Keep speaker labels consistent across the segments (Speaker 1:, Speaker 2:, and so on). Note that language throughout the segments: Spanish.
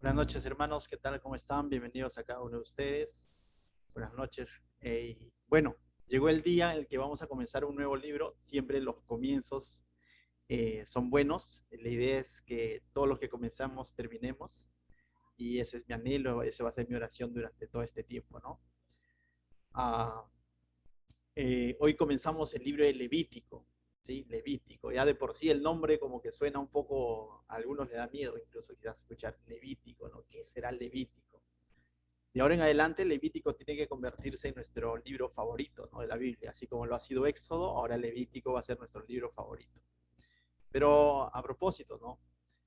Speaker 1: Buenas noches, hermanos. ¿Qué tal? ¿Cómo están? Bienvenidos a cada uno de ustedes. Buenas noches. Bueno, llegó el día en el que vamos a comenzar un nuevo libro. Siempre los comienzos son buenos. La idea es que todo lo que comenzamos terminemos. Y ese es mi anhelo, esa va a ser mi oración durante todo este tiempo, ¿no? Ah, Hoy comenzamos el libro de Levítico, ¿sí? Levítico. Ya de por sí el nombre como que suena un poco, a algunos le da miedo incluso quizás escuchar Levítico, ¿no? ¿Qué será Levítico? De ahora en adelante, Levítico tiene que convertirse en nuestro libro favorito, ¿no? De la Biblia, así como lo ha sido Éxodo, ahora Levítico va a ser nuestro libro favorito. Pero a propósito, ¿no?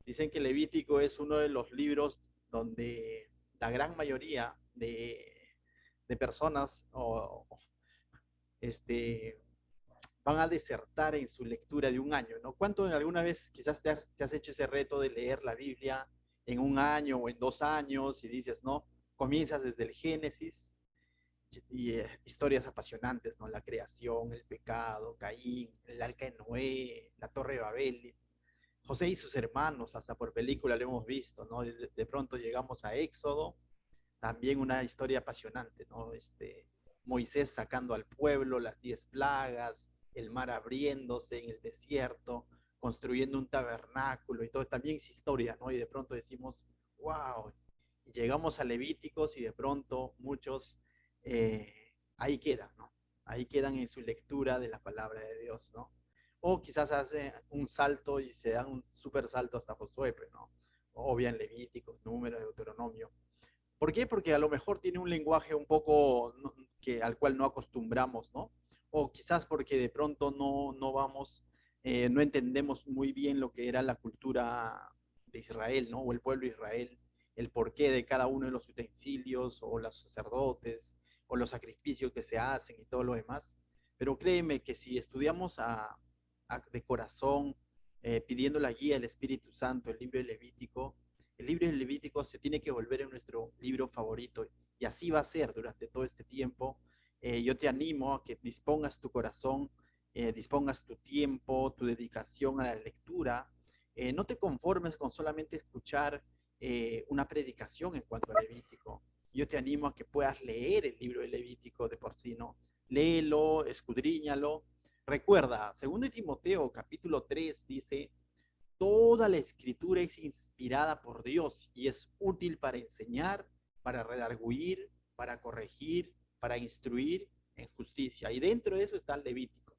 Speaker 1: Dicen que Levítico es uno de los libros donde la gran mayoría de personas este, van a desertar en su lectura de un año, ¿no? ¿Cuánto alguna vez quizás te has hecho ese reto de leer la Biblia en un año o en 2 años y dices, no, comienzas desde el Génesis y historias apasionantes, ¿no? La creación, el pecado, Caín, el arca de Noé, la torre de Babel, José y sus hermanos, hasta por película lo hemos visto, ¿no? De pronto llegamos a Éxodo, también una historia apasionante, ¿no? Moisés sacando al pueblo, las 10 plagas, el mar abriéndose en el desierto, construyendo un tabernáculo y todo, también es historia, ¿no? Y de pronto decimos, wow, y llegamos a Levíticos y de pronto muchos eh, ahí quedan, ¿no? Ahí quedan en su lectura de la palabra de Dios, ¿no? O quizás hacen un salto y se dan un super salto hasta Josué, pues, ¿no? O bien Levíticos, Números, Deuteronomio. ¿Por qué? Porque a lo mejor tiene un lenguaje un poco al cual no acostumbramos, ¿no? O quizás porque de pronto no vamos, no entendemos muy bien lo que era la cultura de Israel, ¿no? O el pueblo de Israel, el porqué de cada uno de los utensilios, o los sacerdotes, o los sacrificios que se hacen y todo lo demás. Pero créeme que si estudiamos de corazón, pidiendo la guía del Espíritu Santo, el libro de Levítico, el libro de Levítico se tiene que volver en nuestro libro favorito y así va a ser durante todo este tiempo. Yo te animo a que dispongas tu corazón, dispongas tu tiempo, tu dedicación a la lectura. No te conformes con solamente escuchar una predicación en cuanto a Levítico. Yo te animo a que puedas leer el libro de Levítico de por sí, ¿no? Léelo, escudriñalo. Recuerda, 2 Timoteo capítulo 3 dice, toda la escritura es inspirada por Dios y es útil para enseñar, para redarguir, para corregir, para instruir en justicia. Y dentro de eso está el Levítico,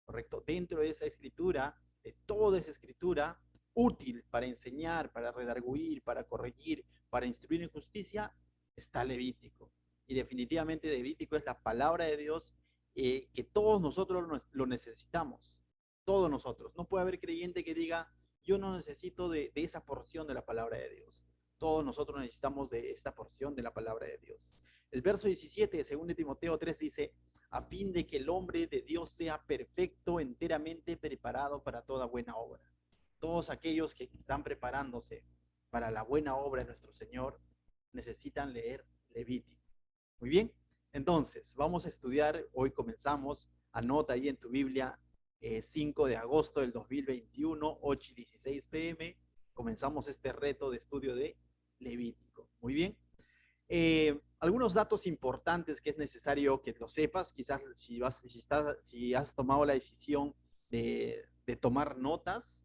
Speaker 1: ¿correcto? Dentro de esa escritura, de toda esa escritura, útil para enseñar, para redarguir, para corregir, para instruir en justicia, está Levítico. Y definitivamente Levítico es la palabra de Dios, que todos nosotros lo necesitamos. Todos nosotros. No puede haber creyente que diga, yo no necesito de esa porción de la palabra de Dios. Todos nosotros necesitamos de esta porción de la palabra de Dios. El verso 17 de 2 Timoteo 3 dice, a fin de que el hombre de Dios sea perfecto, enteramente preparado para toda buena obra. Todos aquellos que están preparándose para la buena obra de nuestro Señor necesitan leer Levítico. Muy bien, entonces vamos a estudiar, hoy comenzamos, anota ahí en tu Biblia, 5 de agosto del 2021, 8:16 pm, comenzamos este reto de estudio de Levítico. Muy bien, algunos datos importantes que es necesario que lo sepas, quizás si has tomado la decisión de tomar notas,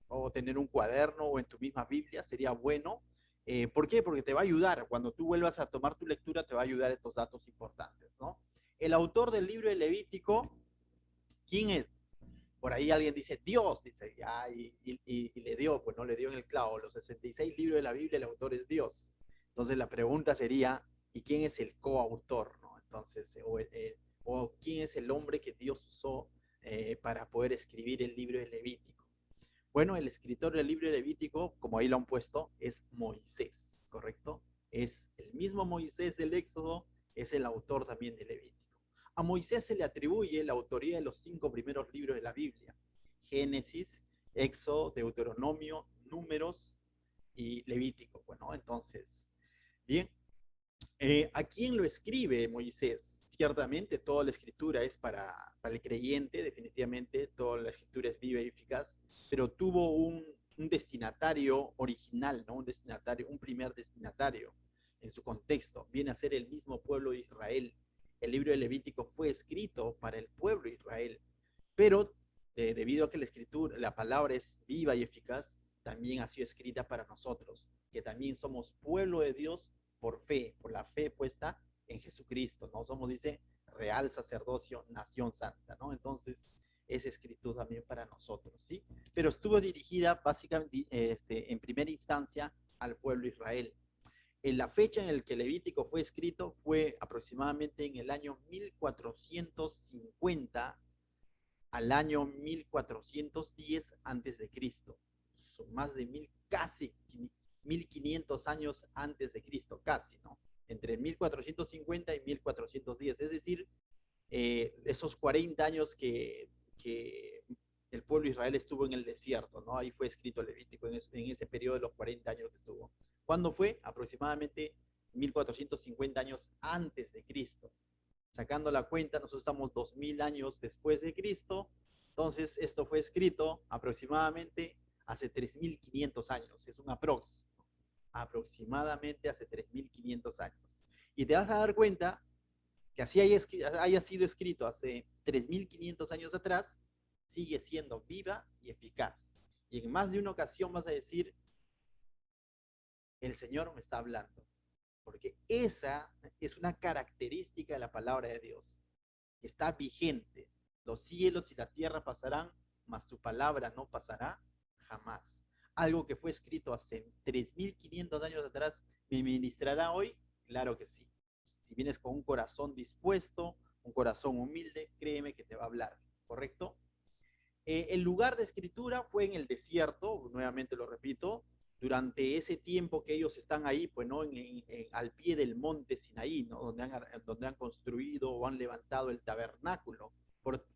Speaker 1: o tener un cuaderno o en tu misma Biblia, sería bueno. ¿Por qué? Porque te va a ayudar, cuando tú vuelvas a tomar tu lectura, te va a ayudar estos datos importantes, ¿no? El autor del libro de Levítico, ¿quién es? Por ahí alguien dice, Dios, dice, ya, y le dio, pues no le dio en el clavo, los 66 libros de la Biblia, el autor es Dios. Entonces la pregunta sería, ¿y quién es el coautor? ¿No? Entonces, o quién es el hombre que Dios usó para poder escribir el libro de Levítico. Bueno, el escritor del libro de Levítico, como ahí lo han puesto, es Moisés, ¿correcto? Es el mismo Moisés del Éxodo, es el autor también de Levítico. A Moisés se le atribuye la autoría de los 5 primeros libros de la Biblia: Génesis, Éxodo, Deuteronomio, Números y Levítico. Bueno, entonces, bien, ¿a quién lo escribe Moisés? Ciertamente toda la escritura es para el creyente, definitivamente toda la escritura es viva y eficaz, pero tuvo un destinatario original, ¿no? Un destinatario, un primer destinatario en su contexto. Viene a ser el mismo pueblo de Israel. El libro de Levítico fue escrito para el pueblo de Israel, pero debido a que la escritura, la palabra es viva y eficaz, también ha sido escrita para nosotros, que también somos pueblo de Dios por fe, por la fe puesta en Jesucristo, ¿no? Somos, dice, real sacerdocio, nación santa, ¿no? Entonces, es escrito también para nosotros, ¿sí? Pero estuvo dirigida básicamente, en primera instancia, al pueblo de Israel. En la fecha en la que Levítico fue escrito fue aproximadamente en el año 1450 al año 1410 antes de Cristo. Son más de casi 1500 años antes de Cristo, casi, ¿no? Entre 1450 y 1410, es decir, esos 40 años que el pueblo de Israel estuvo en el desierto, ¿no? Ahí fue escrito Levítico, en ese periodo de los 40 años que estuvo. ¿Cuándo fue? Aproximadamente 1450 años antes de Cristo. Sacando la cuenta, nosotros estamos 2000 años después de Cristo, entonces esto fue escrito aproximadamente hace 3500 años, es un aproximadamente hace 3500 años. Y te vas a dar cuenta que así haya sido escrito hace 3500 años atrás, sigue siendo viva y eficaz. Y en más de una ocasión vas a decir, el Señor me está hablando, porque esa es una característica de la palabra de Dios, que está vigente. Los cielos y la tierra pasarán, mas su palabra no pasará jamás. Algo que fue escrito hace 3500 años atrás, ¿me ministrará hoy? Claro que sí. Si vienes con un corazón dispuesto, un corazón humilde, créeme que te va a hablar, ¿correcto? El lugar de escritura fue en el desierto, nuevamente lo repito, durante ese tiempo que ellos están ahí, pues no, al pie del monte Sinaí, ¿no? Donde han construido o han levantado el tabernáculo,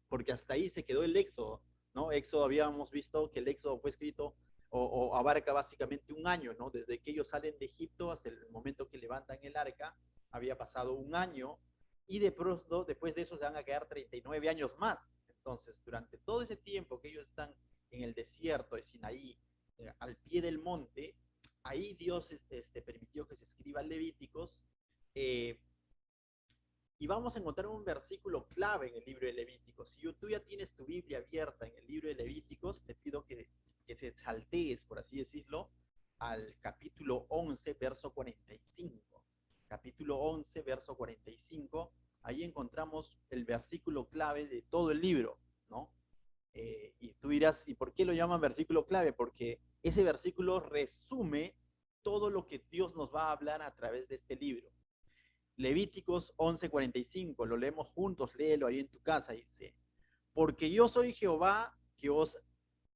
Speaker 1: porque hasta ahí se quedó el Éxodo, ¿no? Éxodo, habíamos visto que el Éxodo fue escrito o abarca básicamente un año, ¿no? Desde que ellos salen de Egipto hasta el momento que levantan el arca, había pasado un año, y de pronto, después de eso, se van a quedar 39 años más. Entonces, durante todo ese tiempo que ellos están en el desierto de Sinaí, al pie del monte, ahí Dios permitió que se escriban Levíticos, eh, y vamos a encontrar un versículo clave en el libro de Levíticos. Si tú ya tienes tu Biblia abierta en el libro de Levíticos, te pido que te saltees, por así decirlo, al capítulo 11, verso 45. Capítulo 11, verso 45. Ahí encontramos el versículo clave de todo el libro, ¿no? Y tú dirás, ¿y por qué lo llaman versículo clave? Porque ese versículo resume todo lo que Dios nos va a hablar a través de este libro. Levíticos 11:45, lo leemos juntos, léelo ahí en tu casa, dice, porque yo soy Jehová que os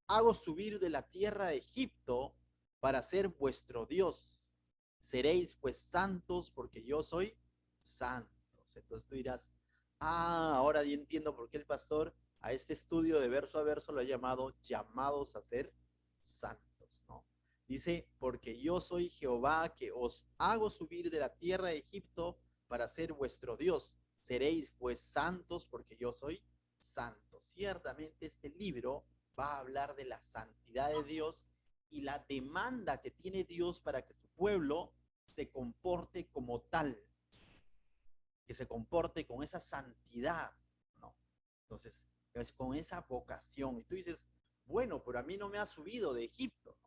Speaker 1: hago subir de la tierra de Egipto para ser vuestro Dios. Seréis pues santos porque yo soy santos. Entonces tú dirás, ahora ya entiendo por qué el pastor a este estudio de verso a verso lo ha llamado llamados a ser santos, ¿no? Dice, porque yo soy Jehová que os hago subir de la tierra de Egipto para ser vuestro Dios. Seréis pues santos porque yo soy santo. Ciertamente este libro va a hablar de la santidad de Dios y la demanda que tiene Dios para que su pueblo se comporte como tal, que se comporte con esa santidad, ¿no? Entonces, es con esa vocación. Y tú dices, bueno, pero a mí no me ha subido de Egipto.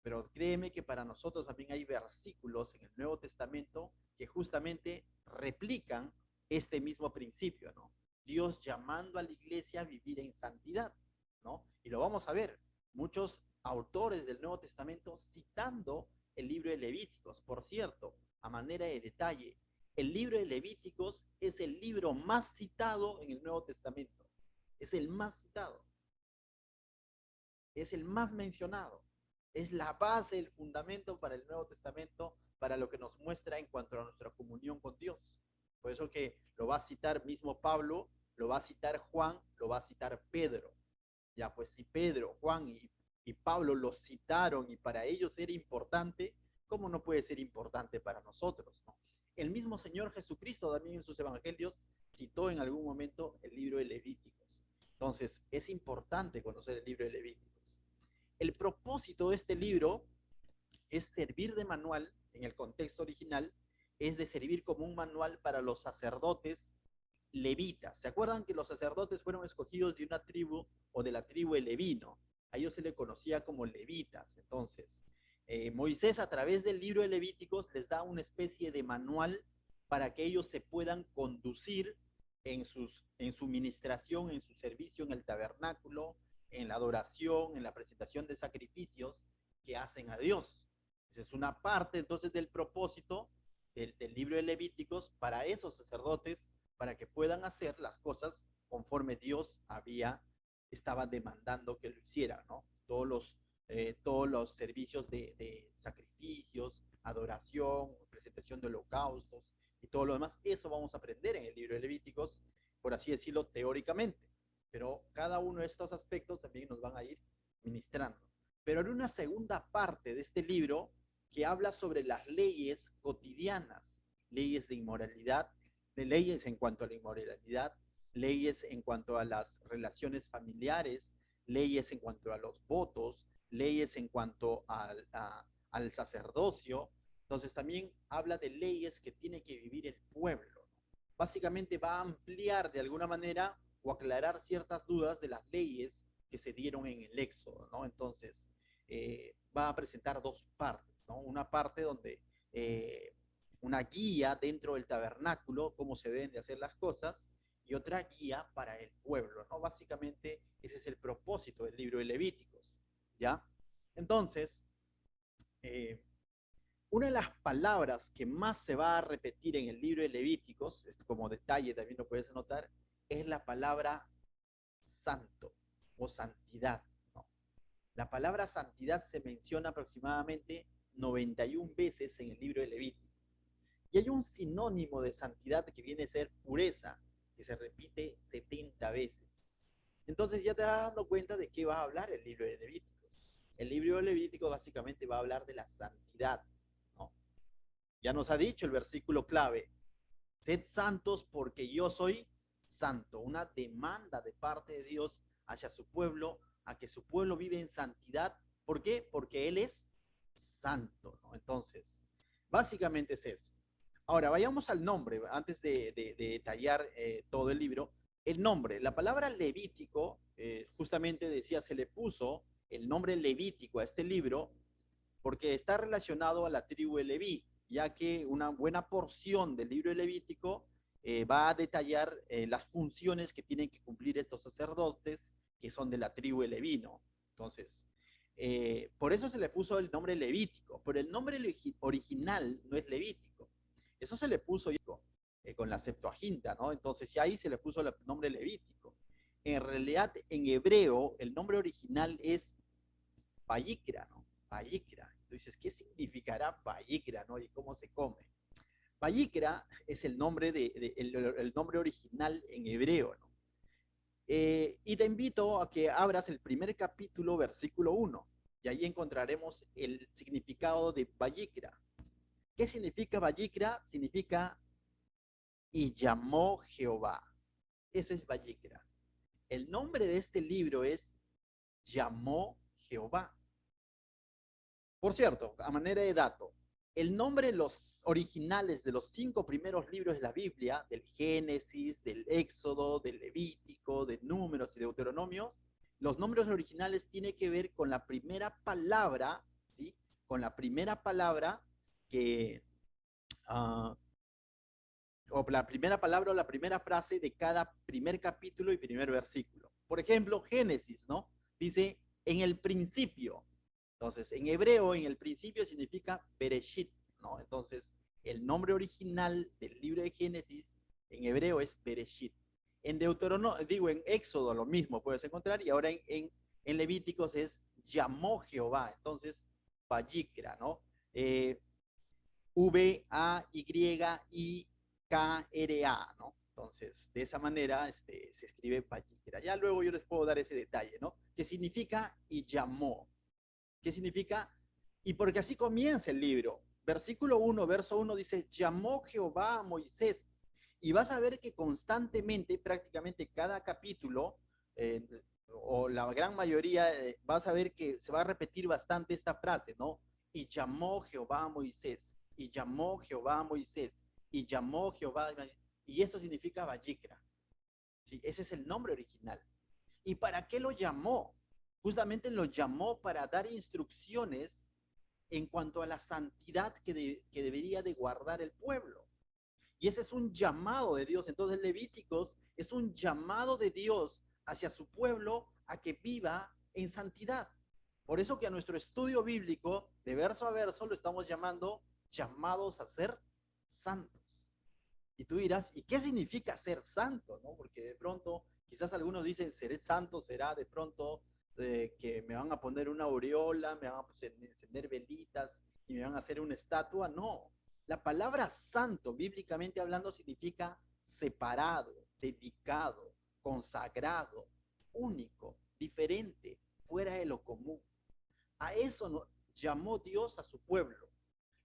Speaker 1: Pero créeme que para nosotros también hay versículos en el Nuevo Testamento que justamente replican este mismo principio, ¿no? Dios llamando a la iglesia a vivir en santidad, ¿no? Y lo vamos a ver. Muchos autores del Nuevo Testamento citando el libro de Levíticos. Por cierto, a manera de detalle, el libro de Levíticos es el libro más citado en el Nuevo Testamento. Es el más citado. Es el más mencionado. Es la base, el fundamento para el Nuevo Testamento, para lo que nos muestra en cuanto a nuestra comunión con Dios. Por eso que lo va a citar mismo Pablo, lo va a citar Juan, lo va a citar Pedro. Ya, pues si Pedro, Juan y Pablo lo citaron y para ellos era importante, ¿cómo no puede ser importante para nosotros, ¿no? El mismo Señor Jesucristo también en sus evangelios citó en algún momento el libro de Levíticos. Entonces, es importante conocer el libro de Levíticos. El propósito propósito de este libro es servir de manual, en el contexto original, es de servir como un manual para los sacerdotes levitas. ¿Se acuerdan que los sacerdotes fueron escogidos de una tribu o de la tribu de Levino? A ellos se les conocía como levitas. Entonces, Moisés a través del libro de Levíticos les da una especie de manual para que ellos se puedan conducir en su ministración, en su servicio en el tabernáculo, en la adoración, en la presentación de sacrificios que hacen a Dios. Esa es una parte entonces del propósito del libro de Levíticos para esos sacerdotes, para que puedan hacer las cosas conforme Dios estaba demandando que lo hicieran, ¿no? Todos los servicios de sacrificios, adoración, presentación de holocaustos y todo lo demás, eso vamos a aprender en el libro de Levíticos, por así decirlo, teóricamente. Pero cada uno de estos aspectos también nos van a ir ministrando. Pero hay una segunda parte de este libro que habla sobre las leyes cotidianas, leyes de inmoralidad, de leyes en cuanto a la inmoralidad, leyes en cuanto a las relaciones familiares, leyes en cuanto a los votos, leyes en cuanto al sacerdocio. Entonces también habla de leyes que tiene que vivir el pueblo. Básicamente va a ampliar de alguna manera o aclarar ciertas dudas de las leyes que se dieron en el Éxodo, ¿no? Entonces, va a presentar dos partes, ¿no? Una parte donde una guía dentro del tabernáculo, cómo se deben de hacer las cosas, y otra guía para el pueblo, ¿no? Básicamente ese es el propósito del libro de Levíticos, ¿ya? Entonces, una de las palabras que más se va a repetir en el libro de Levíticos, como detalle también lo puedes anotar, es la palabra santo o santidad, ¿no? La palabra santidad se menciona aproximadamente 91 veces en el libro de Levítico. Y hay un sinónimo de santidad que viene a ser pureza, que se repite 70 veces. Entonces ya te vas dando cuenta de qué va a hablar el libro de Levíticos. El libro de Levíticos básicamente va a hablar de la santidad, ¿no? Ya nos ha dicho el versículo clave, sed santos porque yo soy santo. Una demanda de parte de Dios hacia su pueblo, a que su pueblo vive en santidad. ¿Por qué? Porque Él es santo, ¿no? Entonces, básicamente es eso. Ahora, vayamos al nombre, antes de detallar todo el libro. El nombre, la palabra Levítico, justamente decía, se le puso el nombre Levítico a este libro porque está relacionado a la tribu de Leví, ya que una buena porción del libro de Levítico va a detallar las funciones que tienen que cumplir estos sacerdotes que son de la tribu de Leví, ¿no? Entonces, por eso se le puso el nombre Levítico, pero el nombre original no es Levítico. Eso se le puso con la Septuaginta, ¿no? Entonces ya ahí se le puso el nombre Levítico. En realidad, en hebreo, el nombre original es Vayikra, ¿no? Vayikra. Entonces, ¿qué significará Vayikra, no? Y cómo se come. Vayikra es el nombre, el nombre original en hebreo, ¿no? Y te invito a que abras el primer capítulo, versículo 1, y ahí encontraremos el significado de Vayikra. ¿Qué significa Vayikra? Significa y llamó Jehová. Eso es Vayikra. El nombre de este libro es Llamó Jehová. Por cierto, a manera de dato, el nombre de los originales de los 5 primeros libros de la Biblia, del Génesis, del Éxodo, del Levítico, de Números y Deuteronomios, los nombres originales tienen que ver con la primera palabra, ¿sí? Con la primera palabra que, o la primera palabra o la primera frase de cada primer capítulo y primer versículo. Por ejemplo, Génesis, ¿no? Dice, en el principio. Entonces, en hebreo, en el principio significa Bereshit, ¿no? Entonces, el nombre original del libro de Génesis en hebreo es Bereshit. En Deuteronomio, digo, en Éxodo lo mismo puedes encontrar, y ahora en Levíticos es llamó Jehová. Entonces, Vayikra, ¿no? V-A-Y-I-K-R-A, ¿no? Entonces, de esa manera se escribe Vayikra. Ya luego yo les puedo dar ese detalle, ¿no? Que significa y llamó. ¿Qué significa? Y porque así comienza el libro. Versículo 1, verso 1 dice, llamó Jehová a Moisés. Y vas a ver que constantemente, prácticamente cada capítulo, o la gran mayoría, vas a ver que se va a repetir bastante esta frase, ¿no? Y llamó Jehová a Moisés, y llamó Jehová a Moisés, y llamó Jehová, y eso significa Vallicra, ¿sí? Ese es el nombre original. ¿Y para qué lo llamó? Justamente lo llamó para dar instrucciones en cuanto a la santidad que debería de guardar el pueblo. Y ese es un llamado de Dios. Entonces Levíticos es un llamado de Dios hacia su pueblo a que viva en santidad. Por eso que a nuestro estudio bíblico, de verso a verso, lo estamos llamando llamados a ser santos. Y tú dirás, ¿y qué significa ser santo? ¿No? Porque de pronto, quizás algunos dicen, seré santo, será de pronto que me van a poner una aureola, me van a encender velitas y me van a hacer una estatua. No, la palabra santo, bíblicamente hablando, significa separado, dedicado, consagrado, único, diferente, fuera de lo común. A eso nos llamó Dios a su pueblo.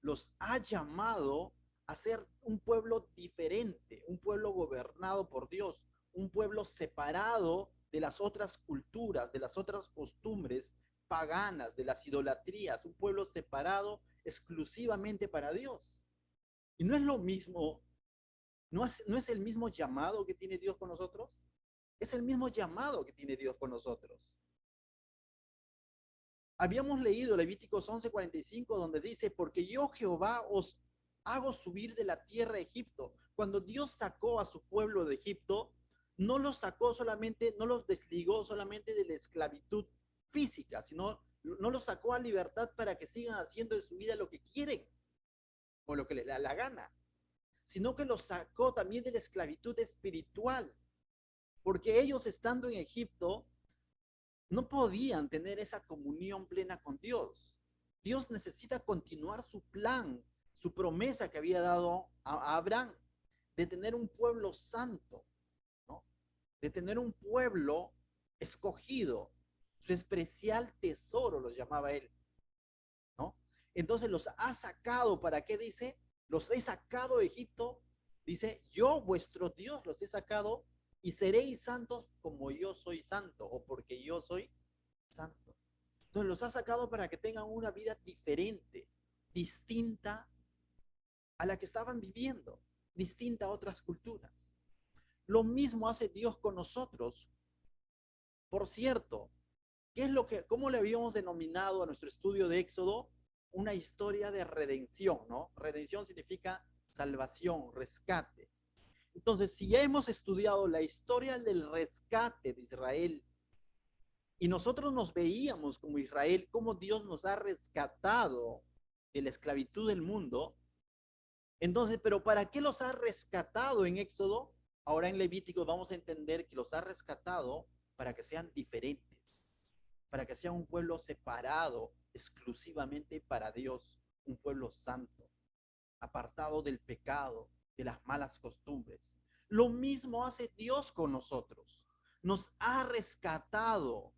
Speaker 1: Los ha llamado a ser un pueblo diferente, un pueblo gobernado por Dios, un pueblo separado de las otras culturas, de las otras costumbres paganas, de las idolatrías, un pueblo separado exclusivamente para Dios. Y no es lo mismo, no es el mismo llamado que tiene Dios con nosotros, es el mismo llamado que tiene Dios con nosotros. Habíamos leído Levíticos 11:45 donde dice, porque yo Jehová os hago subir de la tierra de Egipto. Cuando Dios sacó a su pueblo de Egipto, no los sacó solamente, no los desligó solamente de la esclavitud física, sino no los sacó a libertad para que sigan haciendo en su vida lo que quieren o lo que les da la gana, sino que los sacó también de la esclavitud espiritual, porque ellos estando en Egipto no podían tener esa comunión plena con Dios. Dios necesita continuar su plan, su promesa que había dado a Abraham, de tener un pueblo santo, ¿no? De tener un pueblo escogido, su especial tesoro lo llamaba él, ¿no? Entonces los ha sacado, ¿para qué dice? Los he sacado de Egipto, dice, yo vuestro Dios los he sacado y seréis santos como yo soy santo, o porque yo soy santo. Entonces los ha sacado para que tengan una vida diferente, distinta a la que estaban viviendo, distinta a otras culturas. Lo mismo hace Dios con nosotros. Por cierto, ¿qué es lo que, cómo le habíamos denominado a nuestro estudio de Éxodo? Una historia de redención, ¿no? Redención significa salvación, rescate. Entonces, si ya hemos estudiado la historia del rescate de Israel y nosotros nos veíamos como Israel, como Dios nos ha rescatado de la esclavitud del mundo. Entonces, ¿pero para qué los ha rescatado en Éxodo? Ahora en Levítico vamos a entender que los ha rescatado para que sean diferentes, para que sean un pueblo separado exclusivamente para Dios, un pueblo santo, apartado del pecado, de las malas costumbres. Lo mismo hace Dios con nosotros. Nos ha rescatado,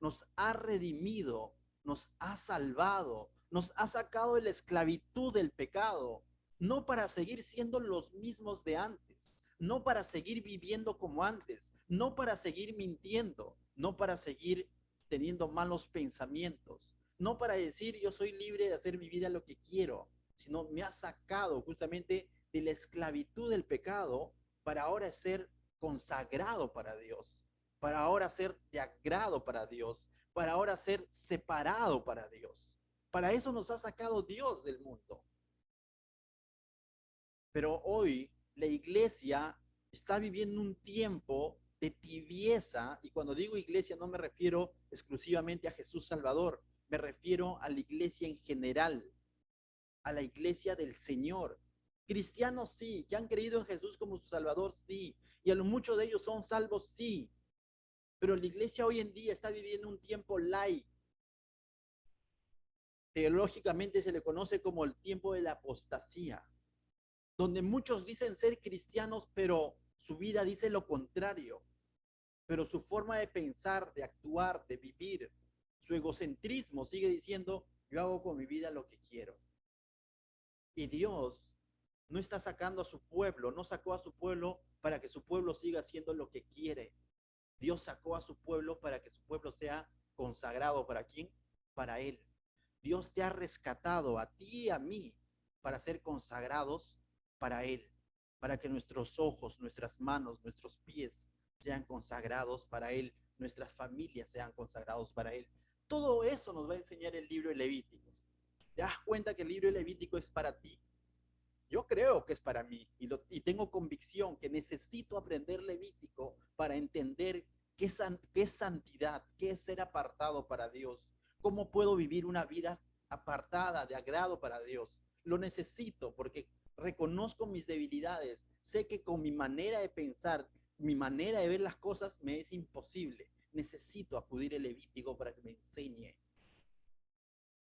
Speaker 1: nos ha redimido, nos ha salvado, nos ha sacado de la esclavitud del pecado, no para seguir siendo los mismos de antes, no para seguir viviendo como antes, no para seguir mintiendo, no para seguir teniendo malos pensamientos, no para decir yo soy libre de hacer mi vida lo que quiero, sino me ha sacado justamente de la esclavitud del pecado para ahora ser consagrado para Dios, para ahora ser de agrado para Dios, para ahora ser separado para Dios. Para eso nos ha sacado Dios del mundo. Pero hoy la iglesia está viviendo un tiempo de tibieza, y cuando digo iglesia no me refiero exclusivamente a Jesús Salvador, me refiero a la iglesia en general, a la iglesia del Señor. Cristianos sí, que han creído en Jesús como su Salvador, sí, y a lo muchos de ellos son salvos, sí, pero la iglesia hoy en día está viviendo un tiempo light. Teológicamente se le conoce como el tiempo de la apostasía, donde muchos dicen ser cristianos, pero su vida dice lo contrario, pero su forma de pensar, de actuar, de vivir, su egocentrismo sigue diciendo, yo hago con mi vida lo que quiero. Y Dios no está sacando a su pueblo, no sacó a su pueblo para que su pueblo siga haciendo lo que quiere. Dios sacó a su pueblo para que su pueblo sea consagrado. ¿Para quién? Para Él. Dios te ha rescatado a ti y a mí para ser consagrados para Él, para que nuestros ojos, nuestras manos, nuestros pies sean consagrados para Él, nuestras familias sean consagrados para Él. Todo eso nos va a enseñar el libro de Levíticos. ¿Te das cuenta que el libro de Levítico es para ti? Yo creo que es para mí y tengo convicción que necesito aprender Levítico para entender qué es santidad, qué es ser apartado para Dios, cómo puedo vivir una vida apartada, de agrado para Dios. Lo necesito porque reconozco mis debilidades, sé que con mi manera de pensar, mi manera de ver las cosas me es imposible. Necesito acudir al Levítico para que me enseñe.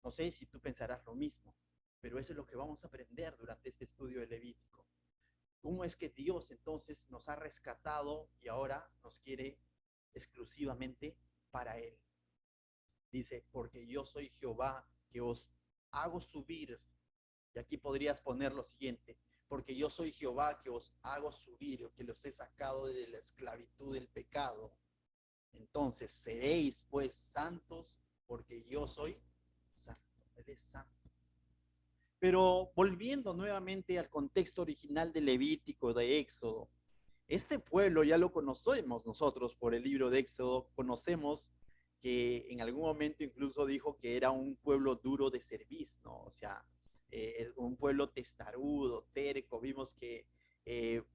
Speaker 1: No sé si tú pensarás lo mismo, pero eso es lo que vamos a aprender durante este estudio de Levítico. ¿Cómo es que Dios entonces nos ha rescatado y ahora nos quiere exclusivamente para Él? Dice, porque yo soy Jehová que os hago subir. Y aquí podrías poner lo siguiente, porque yo soy Jehová que os hago subir, que los he sacado de la esclavitud del pecado. Entonces seréis pues santos, porque yo soy santo. Él es santo. Pero volviendo nuevamente al contexto original de Levítico, de Éxodo, este pueblo ya lo conocemos nosotros por el libro de Éxodo, conocemos que en algún momento incluso dijo que era un pueblo duro de cerviz, ¿no? O sea, un pueblo testarudo, terco, vimos que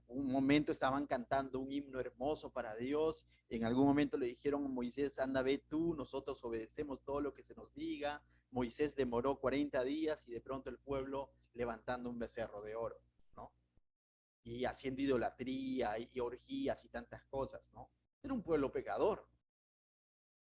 Speaker 1: un momento estaban cantando un himno hermoso para Dios, en algún momento le dijeron a Moisés, anda, ve tú, nosotros obedecemos todo lo que se nos diga. Moisés demoró 40 días y de pronto el pueblo levantando un becerro de oro, ¿no? Y haciendo idolatría y orgías y tantas cosas, ¿no? Era un pueblo pecador,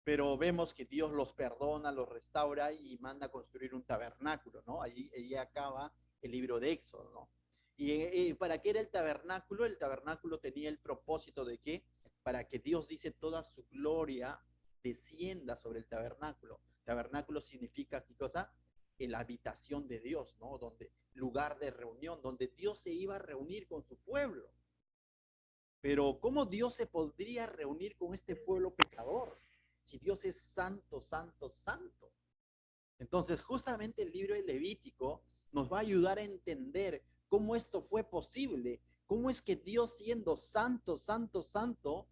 Speaker 1: pero vemos que Dios los perdona, los restaura y manda a construir un tabernáculo, ¿no? Allí acaba el libro de Éxodo, ¿no? ¿Y para qué era el tabernáculo? El tabernáculo tenía el propósito de que, para que Dios dice toda su gloria descienda sobre el tabernáculo. Tabernáculo significa, ¿qué cosa? La habitación de Dios, ¿no? Donde, lugar de reunión, donde Dios se iba a reunir con su pueblo. Pero ¿cómo Dios se podría reunir con este pueblo pecador? Si Dios es santo, santo, santo. Entonces, justamente el libro de Levítico nos va a ayudar a entender cómo esto fue posible, cómo es que Dios siendo santo, santo, santo,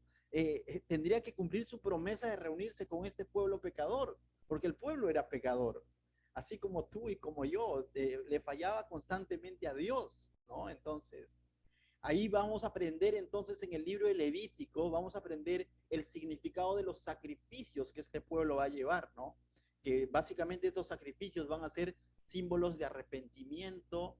Speaker 1: tendría que cumplir su promesa de reunirse con este pueblo pecador, porque el pueblo era pecador, así como tú y como yo, le fallaba constantemente a Dios, ¿no? Entonces, ahí vamos a aprender entonces en el libro de Levítico, vamos a aprender el significado de los sacrificios que este pueblo va a llevar, ¿no? Que básicamente estos sacrificios van a ser símbolos de arrepentimiento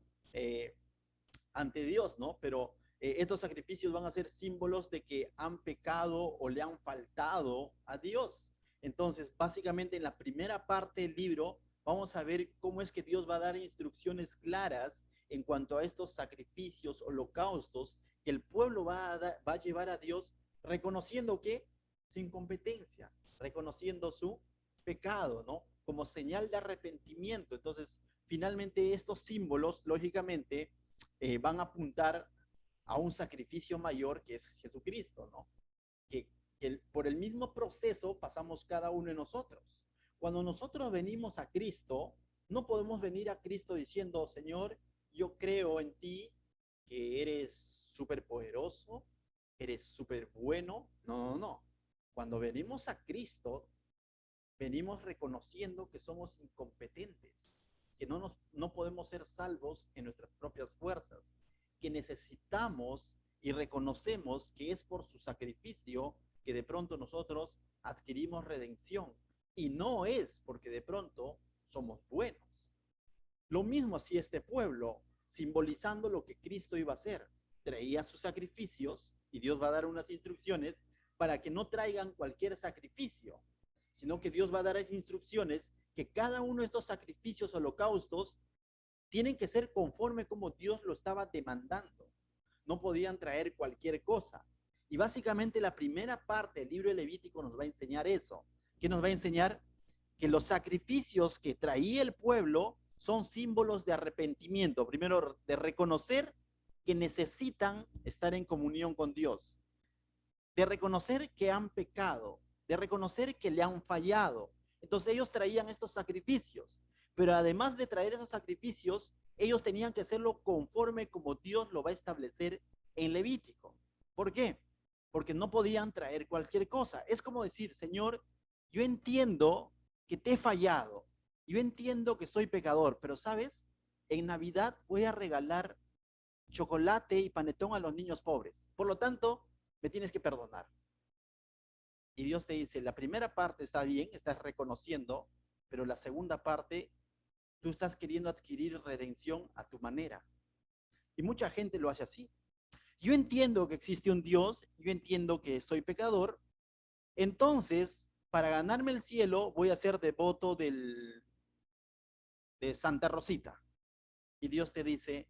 Speaker 1: ante Dios, ¿no? Pero estos sacrificios van a ser símbolos de que han pecado o le han faltado a Dios. Entonces, básicamente en la primera parte del libro vamos a ver cómo es que Dios va a dar instrucciones claras en cuanto a estos sacrificios, holocaustos, que el pueblo va a llevar a Dios reconociendo que su incompetencia, reconociendo su pecado, ¿no? Como señal de arrepentimiento. Entonces, finalmente estos símbolos, lógicamente, van a apuntar a un sacrificio mayor que es Jesucristo, ¿no? Que por el mismo proceso pasamos cada uno de nosotros. Cuando nosotros venimos a Cristo, no podemos venir a Cristo diciendo, Señor, yo creo en ti, que eres súper poderoso, eres súper bueno. No, no, no. Cuando venimos a Cristo, venimos reconociendo que somos incompetentes, que no podemos ser salvos en nuestras propias fuerzas, que necesitamos y reconocemos que es por su sacrificio que de pronto nosotros adquirimos redención y no es porque de pronto somos buenos. Lo mismo hacía este pueblo, simbolizando lo que Cristo iba a hacer. Traía sus sacrificios y Dios va a dar unas instrucciones para que no traigan cualquier sacrificio, sino que Dios va a dar esas instrucciones que cada uno de estos sacrificios, holocaustos, tienen que ser conforme como Dios lo estaba demandando. No podían traer cualquier cosa. Y básicamente la primera parte del libro de Levítico nos va a enseñar eso. ¿Qué nos va a enseñar? Que los sacrificios que traía el pueblo son símbolos de arrepentimiento. Primero, de reconocer que necesitan estar en comunión con Dios. de reconocer que han pecado, de reconocer que le han fallado. Entonces ellos traían estos sacrificios, pero además de traer esos sacrificios, ellos tenían que hacerlo conforme como Dios lo va a establecer en Levítico. ¿Por qué? Porque no podían traer cualquier cosa. Es como decir, Señor, yo entiendo que te he fallado, yo entiendo que soy pecador, pero ¿sabes? En Navidad voy a regalar chocolate y panetón a los niños pobres. Por lo tanto, me tienes que perdonar. Y Dios te dice, la primera parte está bien, estás reconociendo, pero la segunda parte, tú estás queriendo adquirir redención a tu manera. Y mucha gente lo hace así. Yo entiendo que existe un Dios, yo entiendo que soy pecador, entonces, para ganarme el cielo, voy a ser devoto de Santa Rosita. Y Dios te dice,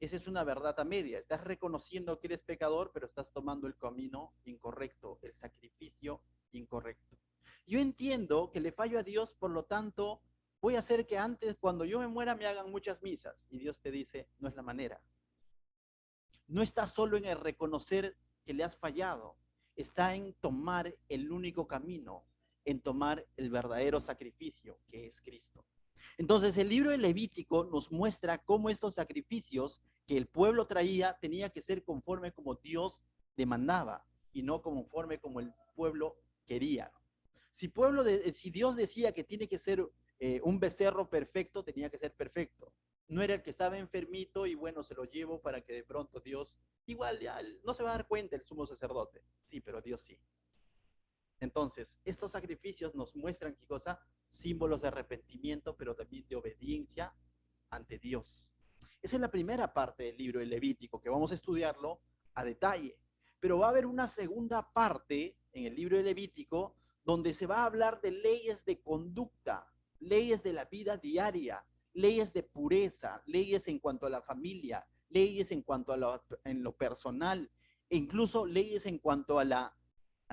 Speaker 1: esa es una verdad a media. Estás reconociendo que eres pecador, pero estás tomando el camino incorrecto, el sacrificio incorrecto. Yo entiendo que le fallo a Dios, por lo tanto, voy a hacer que antes, cuando yo me muera, me hagan muchas misas. Y Dios te dice, no es la manera. No está solo en el reconocer que le has fallado, está en tomar el único camino, en tomar el verdadero sacrificio, que es Cristo. Entonces el libro de Levítico nos muestra cómo estos sacrificios que el pueblo traía tenía que ser conforme como Dios demandaba y no conforme como el pueblo quería. Si Dios decía que tiene que ser un becerro perfecto, tenía que ser perfecto. No era el que estaba enfermito y bueno, se lo llevo para que de pronto Dios, igual ya no se va a dar cuenta el sumo sacerdote. Sí, pero Dios sí. Entonces, estos sacrificios nos muestran, ¿qué cosa? Símbolos de arrepentimiento, pero también de obediencia ante Dios. Esa es la primera parte del libro de Levítico, que vamos a estudiarlo a detalle. Pero va a haber una segunda parte en el libro de Levítico donde se va a hablar de leyes de conducta, leyes de la vida diaria, leyes de pureza, leyes en cuanto a la familia, leyes en cuanto a lo personal, e incluso leyes en cuanto a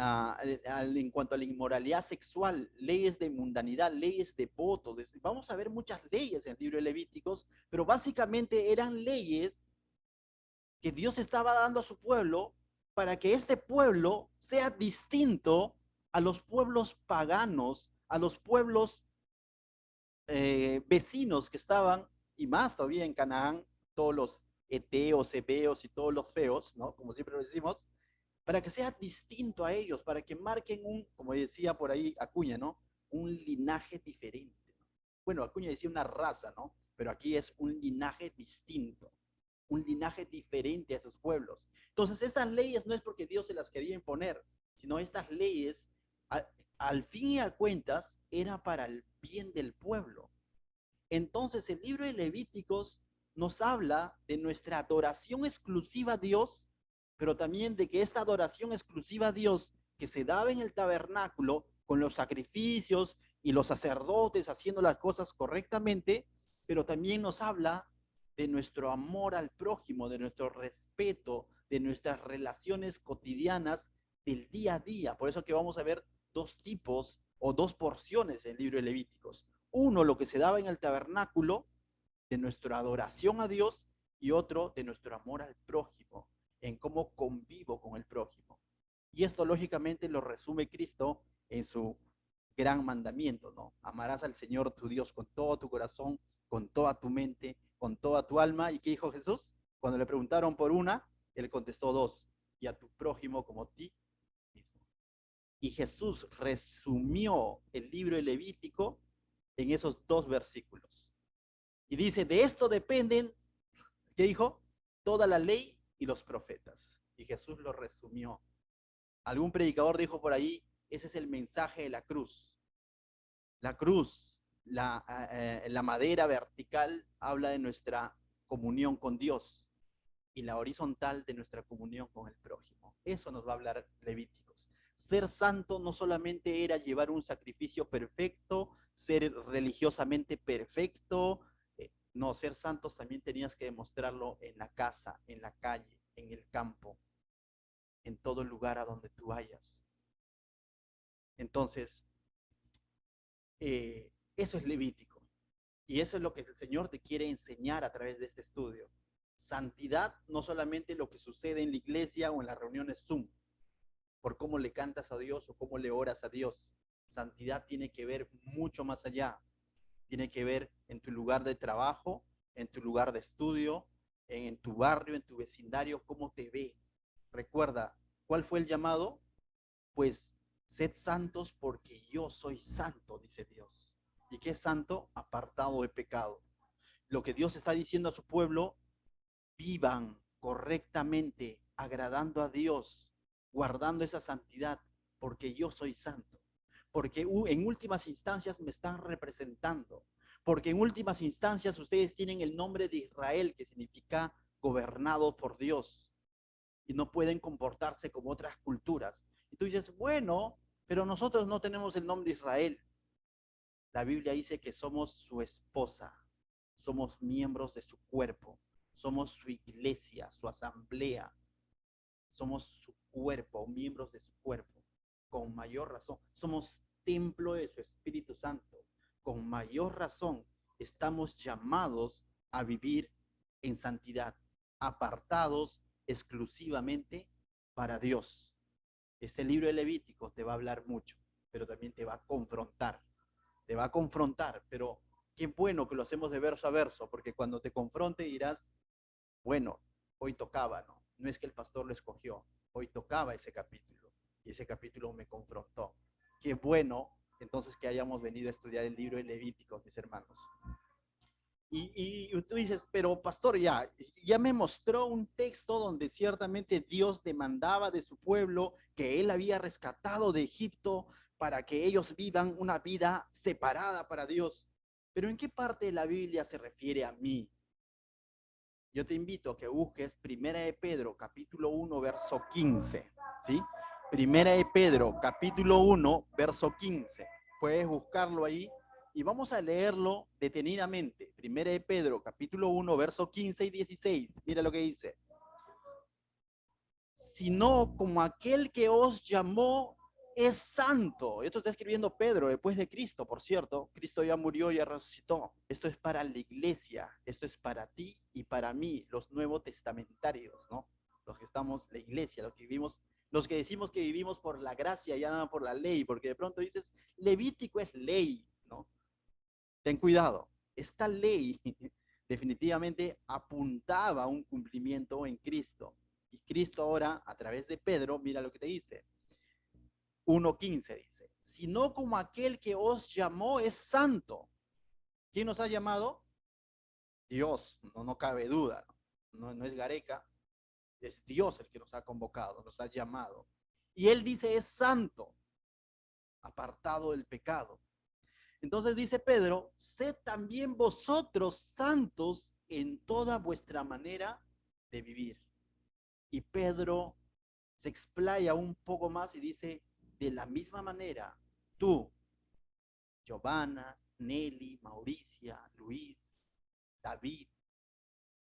Speaker 1: en cuanto a la inmoralidad sexual, leyes de mundanidad, leyes de voto. Vamos a ver muchas leyes en el libro de Levíticos, pero básicamente eran leyes que Dios estaba dando a su pueblo para que este pueblo sea distinto a los pueblos paganos, a los pueblos vecinos que estaban, y más todavía en Canaán, todos los eteos, hebeos y todos los feos, ¿no? Como siempre lo decimos, para que sea distinto a ellos, para que marquen un, como decía por ahí Acuña, ¿no? Un linaje diferente. Bueno, Acuña decía una raza, ¿no? Pero aquí es un linaje distinto, un linaje diferente a esos pueblos. Entonces, estas leyes no es porque Dios se las quería imponer, sino estas leyes, al fin y al cuentas, era para el bien del pueblo. Entonces, el libro de Levíticos nos habla de nuestra adoración exclusiva a Dios, pero también de que esta adoración exclusiva a Dios que se daba en el tabernáculo con los sacrificios y los sacerdotes haciendo las cosas correctamente, pero también nos habla de nuestro amor al prójimo, de nuestro respeto, de nuestras relaciones cotidianas del día a día. Por eso que vamos a ver dos tipos o dos porciones en el libro de Levíticos. Uno, lo que se daba en el tabernáculo, de nuestra adoración a Dios, y otro, de nuestro amor al prójimo, en cómo convivo con el prójimo. Y esto lógicamente lo resume Cristo en su gran mandamiento, ¿no? Amarás al Señor tu Dios con todo tu corazón, con toda tu mente, con toda tu alma. ¿Y qué dijo Jesús? Cuando le preguntaron por una, él contestó dos, y a tu prójimo como a ti mismo. Y Jesús resumió el libro de Levítico en esos dos versículos. Y dice, de esto dependen, ¿qué dijo? Toda la ley y los profetas. Y Jesús lo resumió. Algún predicador dijo por ahí, ese es el mensaje de la cruz. La cruz, la madera vertical habla de nuestra comunión con Dios y la horizontal de nuestra comunión con el prójimo. Eso nos va a hablar Levíticos. Ser santo no solamente era llevar un sacrificio perfecto, ser religiosamente perfecto, no, ser santos también tenías que demostrarlo en la casa, en la calle, en el campo, en todo lugar a donde tú vayas. Entonces, eso es Levítico. Y eso es lo que el Señor te quiere enseñar a través de este estudio. Santidad no solamente lo que sucede en la iglesia o en las reuniones Zoom. por cómo le cantas a Dios o cómo le oras a Dios. Santidad tiene que ver mucho más allá. Tiene que ver en tu lugar de trabajo, en tu lugar de estudio, en tu barrio, en tu vecindario, cómo te ve. Recuerda, ¿cuál fue el llamado? Pues sed santos porque yo soy santo, dice Dios. ¿Y qué es santo? Apartado de pecado. Lo que Dios está diciendo a su pueblo, vivan correctamente, agradando a Dios, guardando esa santidad, porque yo soy santo. Porque en últimas instancias me están representando. Porque en últimas instancias ustedes tienen el nombre de Israel, que significa gobernado por Dios. Y no pueden comportarse como otras culturas. Y tú dices, bueno, pero nosotros no tenemos el nombre Israel. La Biblia dice que somos su esposa, somos miembros de su cuerpo, somos su iglesia, su asamblea, somos su cuerpo, miembros de su cuerpo. Con mayor razón, somos templo de su Espíritu Santo. Con mayor razón, estamos llamados a vivir en santidad, apartados exclusivamente para Dios. Este libro de Levítico te va a hablar mucho, pero también te va a confrontar, pero qué bueno que lo hacemos de verso a verso, porque cuando te confronte dirás, bueno, hoy tocaba, ¿no? No es que el pastor lo escogió, hoy tocaba ese capítulo, y ese capítulo me confrontó. Qué bueno, entonces, que hayamos venido a estudiar el libro de Levíticos, mis hermanos. Y tú dices, pero pastor, ya me mostró un texto donde ciertamente Dios demandaba de su pueblo que él había rescatado de Egipto para que ellos vivan una vida separada para Dios. Pero ¿en qué parte de la Biblia se refiere a mí? Yo te invito a que busques Primera de Pedro, capítulo 1, verso 15, ¿sí? Primera de Pedro, capítulo 1, verso 15. Puedes buscarlo ahí y vamos a leerlo detenidamente. Primera de Pedro, capítulo 1, verso 15 y 16. Mira lo que dice. Sino como aquel que os llamó es santo. Esto está escribiendo Pedro después de Cristo, por cierto. Cristo ya murió, ya resucitó. Esto es para la iglesia, esto es para ti y para mí, los nuevos testamentarios, ¿no? Los que estamos, la iglesia, los que vivimos, los que decimos que vivimos por la gracia, ya no por la ley, porque de pronto dices, Levítico es ley, ¿no? Ten cuidado, esta ley definitivamente apuntaba a un cumplimiento en Cristo. Y Cristo ahora, a través de Pedro, mira lo que te dice. 1:15 dice, sino como aquel que os llamó es santo. ¿Quién nos ha llamado? Dios, no cabe duda. No es Gareca, es Dios el que nos ha convocado, nos ha llamado. Y él dice es santo, apartado del pecado. Entonces dice Pedro, sed también vosotros santos en toda vuestra manera de vivir. Y Pedro se explaya un poco más y dice, de la misma manera, tú, Giovanna, Nelly, Mauricia, Luis, David,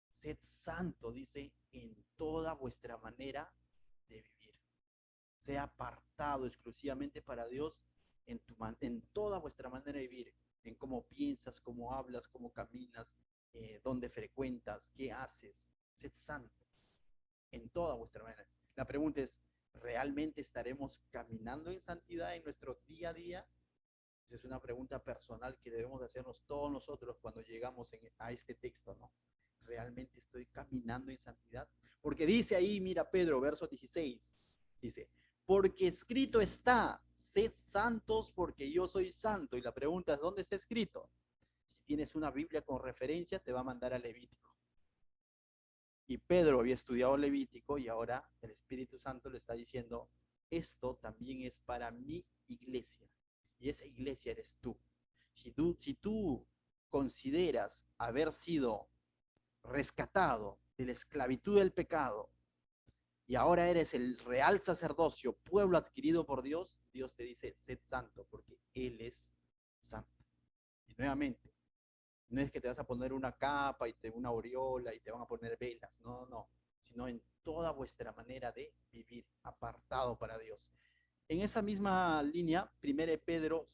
Speaker 1: sed santo, dice, en toda vuestra manera de vivir. Sea apartado exclusivamente para Dios en toda vuestra manera de vivir, en cómo piensas, cómo hablas, cómo caminas, dónde frecuentas, qué haces. Sed santo en toda vuestra manera. La pregunta es, ¿realmente estaremos caminando en santidad en nuestro día a día? Esa es una pregunta personal que debemos hacernos todos nosotros cuando llegamos a este texto, ¿no? ¿Realmente estoy caminando en santidad? Porque dice ahí, mira Pedro, verso 16, dice, porque escrito está, sed santos porque yo soy santo. Y la pregunta es, ¿dónde está escrito? Si tienes una Biblia con referencia, te va a mandar a Levítico. Y Pedro había estudiado Levítico y ahora el Espíritu Santo le está diciendo, esto también es para mi iglesia. Y esa iglesia eres tú. Si tú consideras haber sido rescatado de la esclavitud del pecado y ahora eres el real sacerdocio, pueblo adquirido por Dios, Dios te dice, sed santo, porque Él es santo. Y nuevamente, no es que te vas a poner una capa y una aureola y te van a poner velas, no, sino en toda vuestra manera de vivir, apartado para Dios. En esa misma línea, 1 Pedro,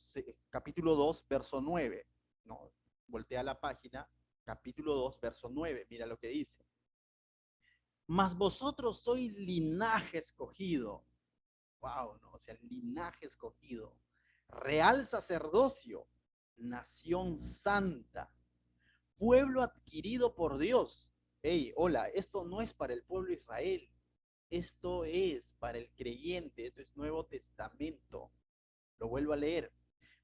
Speaker 1: capítulo 2, verso 9, ¿no? Voltea la página, capítulo 2, verso 9, mira lo que dice. Mas vosotros sois linaje escogido, Wow, ¿no? O sea, linaje escogido, real sacerdocio, nación santa, pueblo adquirido por Dios. Hey, hola, esto no es para el pueblo de Israel, esto es para el creyente, esto es Nuevo Testamento. Lo vuelvo a leer.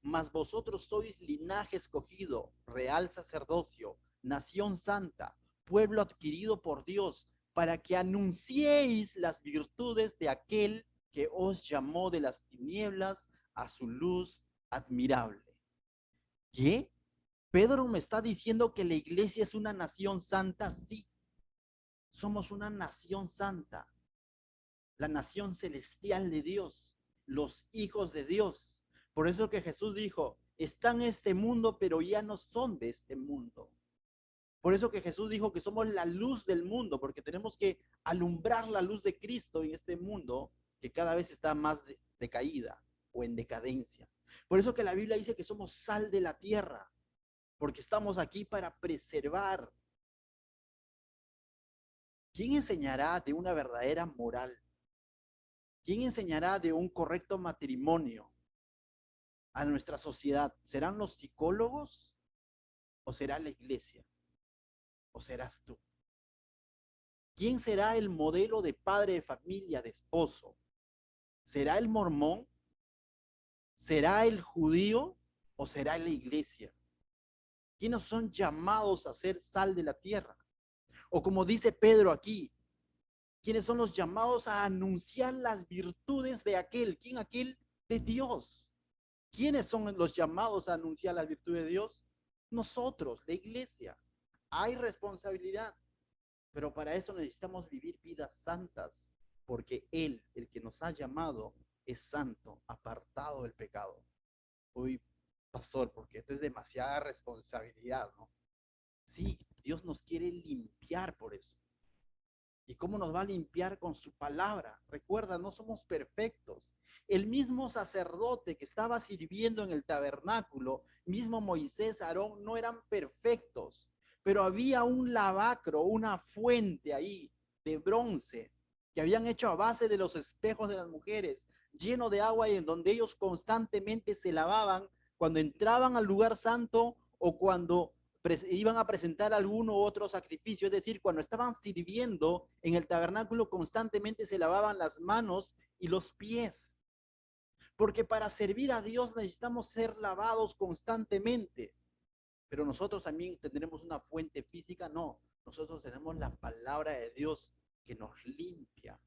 Speaker 1: Mas vosotros sois linaje escogido, real sacerdocio, nación santa, pueblo adquirido por Dios, para que anunciéis las virtudes de aquel que os llamó de las tinieblas a su luz admirable. ¿Qué? Pedro me está diciendo que la iglesia es una nación santa. Sí, somos una nación santa, la nación celestial de Dios, los hijos de Dios. Por eso que Jesús dijo, están en este mundo, pero ya no son de este mundo. Por eso que Jesús dijo que somos la luz del mundo, porque tenemos que alumbrar la luz de Cristo en este mundo que cada vez está más decaída o en decadencia. Por eso que la Biblia dice que somos sal de la tierra, porque estamos aquí para preservar. ¿Quién enseñará de una verdadera moral? ¿Quién enseñará de un correcto matrimonio a nuestra sociedad? ¿Serán los psicólogos o será la iglesia? ¿O serás tú? ¿Quién será el modelo de padre de familia, de esposo? ¿Será el mormón? ¿Será el judío o será la iglesia? ¿Quiénes son llamados a ser sal de la tierra? O como dice Pedro aquí, ¿quiénes son los llamados a anunciar las virtudes de aquel? ¿Quién aquel? De Dios. ¿Quiénes son los llamados a anunciar las virtudes de Dios? Nosotros, la iglesia. Hay responsabilidad, pero para eso necesitamos vivir vidas santas, porque Él, el que nos ha llamado, es santo, apartado del pecado. Uy, pastor, porque esto es demasiada responsabilidad, ¿no? Sí, Dios nos quiere limpiar por eso. ¿Y cómo nos va a limpiar? Con su palabra? Recuerda, no somos perfectos. El mismo sacerdote que estaba sirviendo en el tabernáculo, mismo Moisés, Aarón, no eran perfectos, pero había un lavacro, una fuente ahí de bronce que habían hecho a base de los espejos de las mujeres, lleno de agua y en donde ellos constantemente se lavaban cuando entraban al lugar santo o cuando iban a presentar alguno u otro sacrificio, es decir, cuando estaban sirviendo en el tabernáculo constantemente se lavaban las manos y los pies, porque para servir a Dios necesitamos ser lavados constantemente, pero nosotros también tendremos una fuente física, no, nosotros tenemos la palabra de Dios que nos limpia,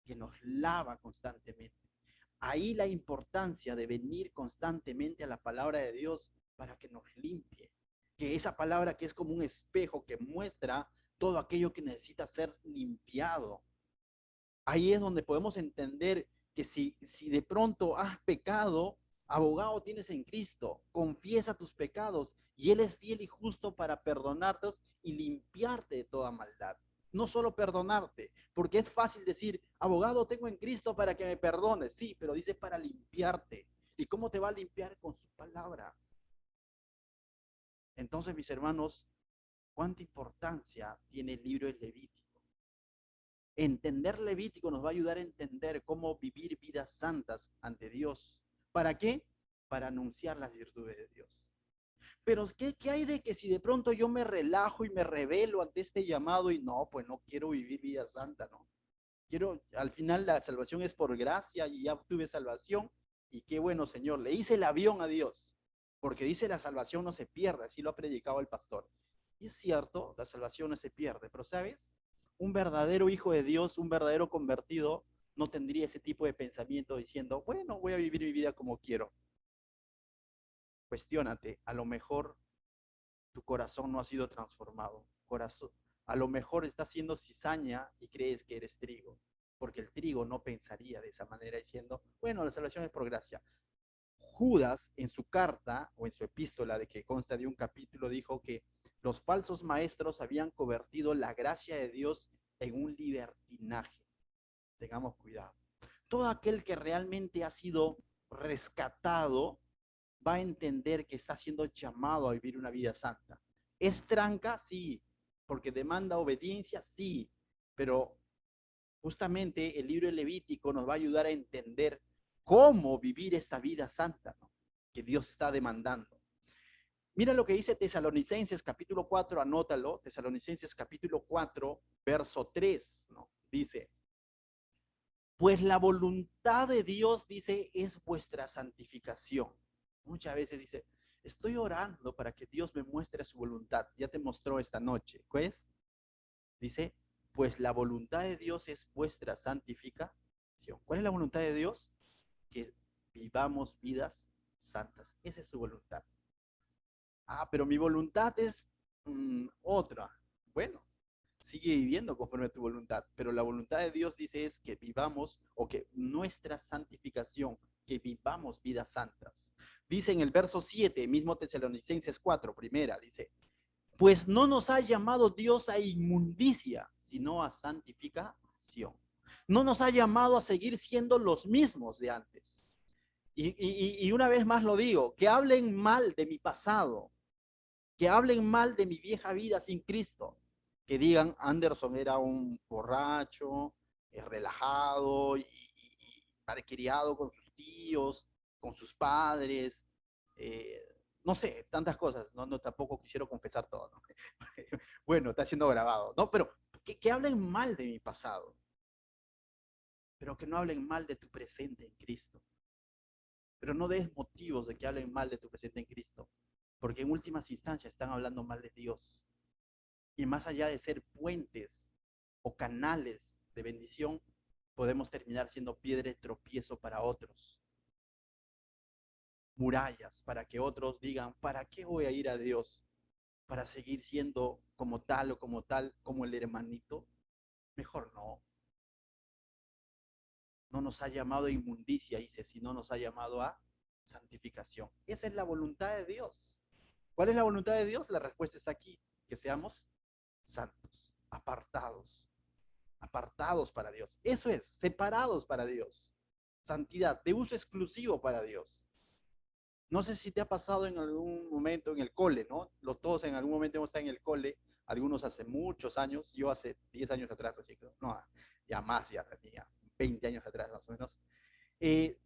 Speaker 1: que nos lava constantemente. Ahí la importancia de venir constantemente a la palabra de Dios para que nos limpie. Que esa palabra que es como un espejo que muestra todo aquello que necesita ser limpiado. Ahí es donde podemos entender que si de pronto has pecado, abogado tienes en Cristo, confiesa tus pecados y Él es fiel y justo para perdonarte y limpiarte de toda maldad. No solo perdonarte, porque es fácil decir, abogado tengo en Cristo para que me perdones, sí, pero dice para limpiarte. ¿Y cómo te va a limpiar? Con su palabra. Entonces, mis hermanos, ¿cuánta importancia tiene el libro de Levítico? Entender Levítico nos va a ayudar a entender cómo vivir vidas santas ante Dios. ¿Para qué? Para anunciar las virtudes de Dios. Pero ¿qué hay de que si de pronto yo me relajo y me rebelo ante este llamado y no, pues no quiero vivir vida santa, no? Quiero, al final la salvación es por gracia y ya obtuve salvación y qué bueno, Señor, le hice el avión a Dios, porque dice la salvación no se pierde, así lo ha predicado el pastor. Y es cierto, la salvación no se pierde, pero ¿sabes? Un verdadero hijo de Dios, un verdadero convertido, no tendría ese tipo de pensamiento diciendo, bueno, voy a vivir mi vida como quiero. Cuestiónate, a lo mejor tu corazón no ha sido transformado. Corazón, a lo mejor estás siendo cizaña y crees que eres trigo, porque el trigo no pensaría de esa manera diciendo, bueno, la salvación es por gracia. Judas en su carta o en su epístola de que consta de un capítulo dijo que los falsos maestros habían convertido la gracia de Dios en un libertinaje. Tengamos cuidado. Todo aquel que realmente ha sido rescatado va a entender que está siendo llamado a vivir una vida santa. ¿Es tranca? Sí, porque demanda obediencia, sí, pero justamente el libro de Levítico nos va a ayudar a entender cómo vivir esta vida santa, ¿no?, que Dios está demandando. Mira lo que dice Tesalonicenses capítulo 4, anótalo, Tesalonicenses capítulo 4, verso 3, ¿no? Dice, pues la voluntad de Dios, dice, es vuestra santificación. Muchas veces dice, estoy orando para que Dios me muestre su voluntad. Ya te mostró esta noche, pues, dice, pues la voluntad de Dios es vuestra santificación. ¿Cuál es la voluntad de Dios? Que vivamos vidas santas. Esa es su voluntad. Ah, pero mi voluntad es otra. Bueno, sigue viviendo conforme a tu voluntad, pero la voluntad de Dios dice es que vivamos, o que nuestra santificación, que vivamos vidas santas. Dice en el verso 7, mismo Tesalonicenses 4, primera, dice, pues no nos ha llamado Dios a inmundicia, sino a santificación. No nos ha llamado a seguir siendo los mismos de antes. Y una vez más lo digo, que hablen mal de mi pasado, que hablen mal de mi vieja vida sin Cristo, que digan Anderson era un borracho, relajado y malcriado con sus tíos, con sus padres, no sé, tantas cosas, no tampoco quisiera confesar todo, ¿no? Bueno, está siendo grabado, ¿no? Pero que hablen mal de mi pasado, pero que no hablen mal de tu presente en Cristo. Pero no des motivos de que hablen mal de tu presente en Cristo, porque en últimas instancias están hablando mal de Dios. Y más allá de ser puentes o canales de bendición, podemos terminar siendo piedra de tropiezo para otros. Murallas para que otros digan, ¿para qué voy a ir a Dios? ¿Para seguir siendo como tal o como tal, como el hermanito? Mejor no. No nos ha llamado a inmundicia, dice, sino nos ha llamado a santificación. Esa es la voluntad de Dios. ¿Cuál es la voluntad de Dios? La respuesta está aquí, que seamos santos, apartados para Dios. Eso es, separados para Dios. Santidad, de uso exclusivo para Dios. No sé si te ha pasado en algún momento en el cole, ¿no? Todos en algún momento hemos estado en el cole, algunos hace muchos años, yo hace 10 años atrás, no, ya más, ya 20 años atrás más o menos. Eh,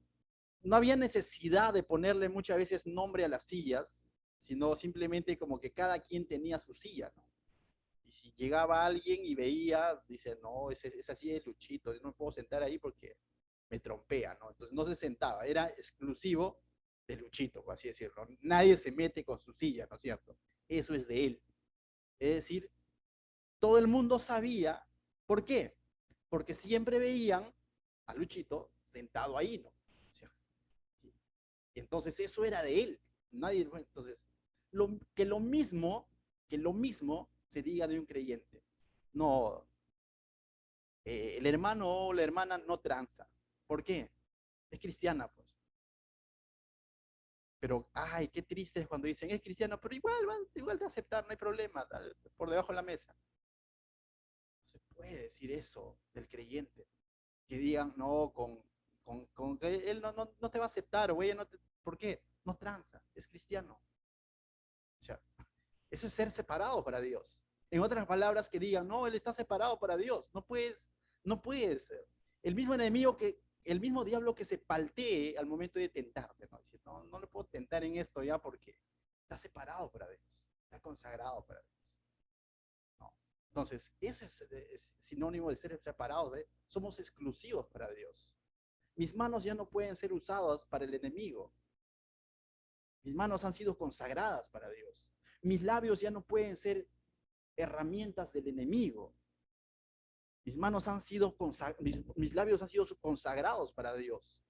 Speaker 1: no había necesidad de ponerle muchas veces nombre a las sillas, sino simplemente como que cada quien tenía su silla, ¿no? Y si llegaba alguien y veía, dice, no, esa silla es Luchito, yo no me puedo sentar ahí porque me trompea, ¿no? Entonces no se sentaba, era exclusivo de Luchito, por así decirlo. Nadie se mete con su silla, ¿no es cierto? Eso es de él. Es decir, todo el mundo sabía, ¿por qué? Porque siempre veían a Luchito sentado ahí, ¿no? O sea, entonces eso era de él. Nadie, entonces, que lo mismo se diga de un creyente. No, el hermano o la hermana no tranza. ¿Por qué? Es cristiana, pues. Pero, ay, qué triste es cuando dicen, es cristiano, pero igual de aceptar, no hay problema, por debajo de la mesa. No se puede decir eso del creyente. Que digan, no, con que él no te va a aceptar, o ella no te, ¿por qué? No tranza, es cristiano. O sea, eso es ser separado para Dios. En otras palabras, que digan, no, él está separado para Dios. No puede ser. El mismo enemigo el mismo diablo que se paltee al momento de tentarte, ¿no? Dice, no le puedo tentar en esto ya porque está separado para Dios, está consagrado para Dios. ¿No? Entonces, eso es sinónimo de ser separados, ¿ve? Somos exclusivos para Dios. Mis manos ya no pueden ser usadas para el enemigo. Mis manos han sido consagradas para Dios. Mis labios ya no pueden ser herramientas del enemigo. Mis manos han sido mis labios han sido consagrados para Dios,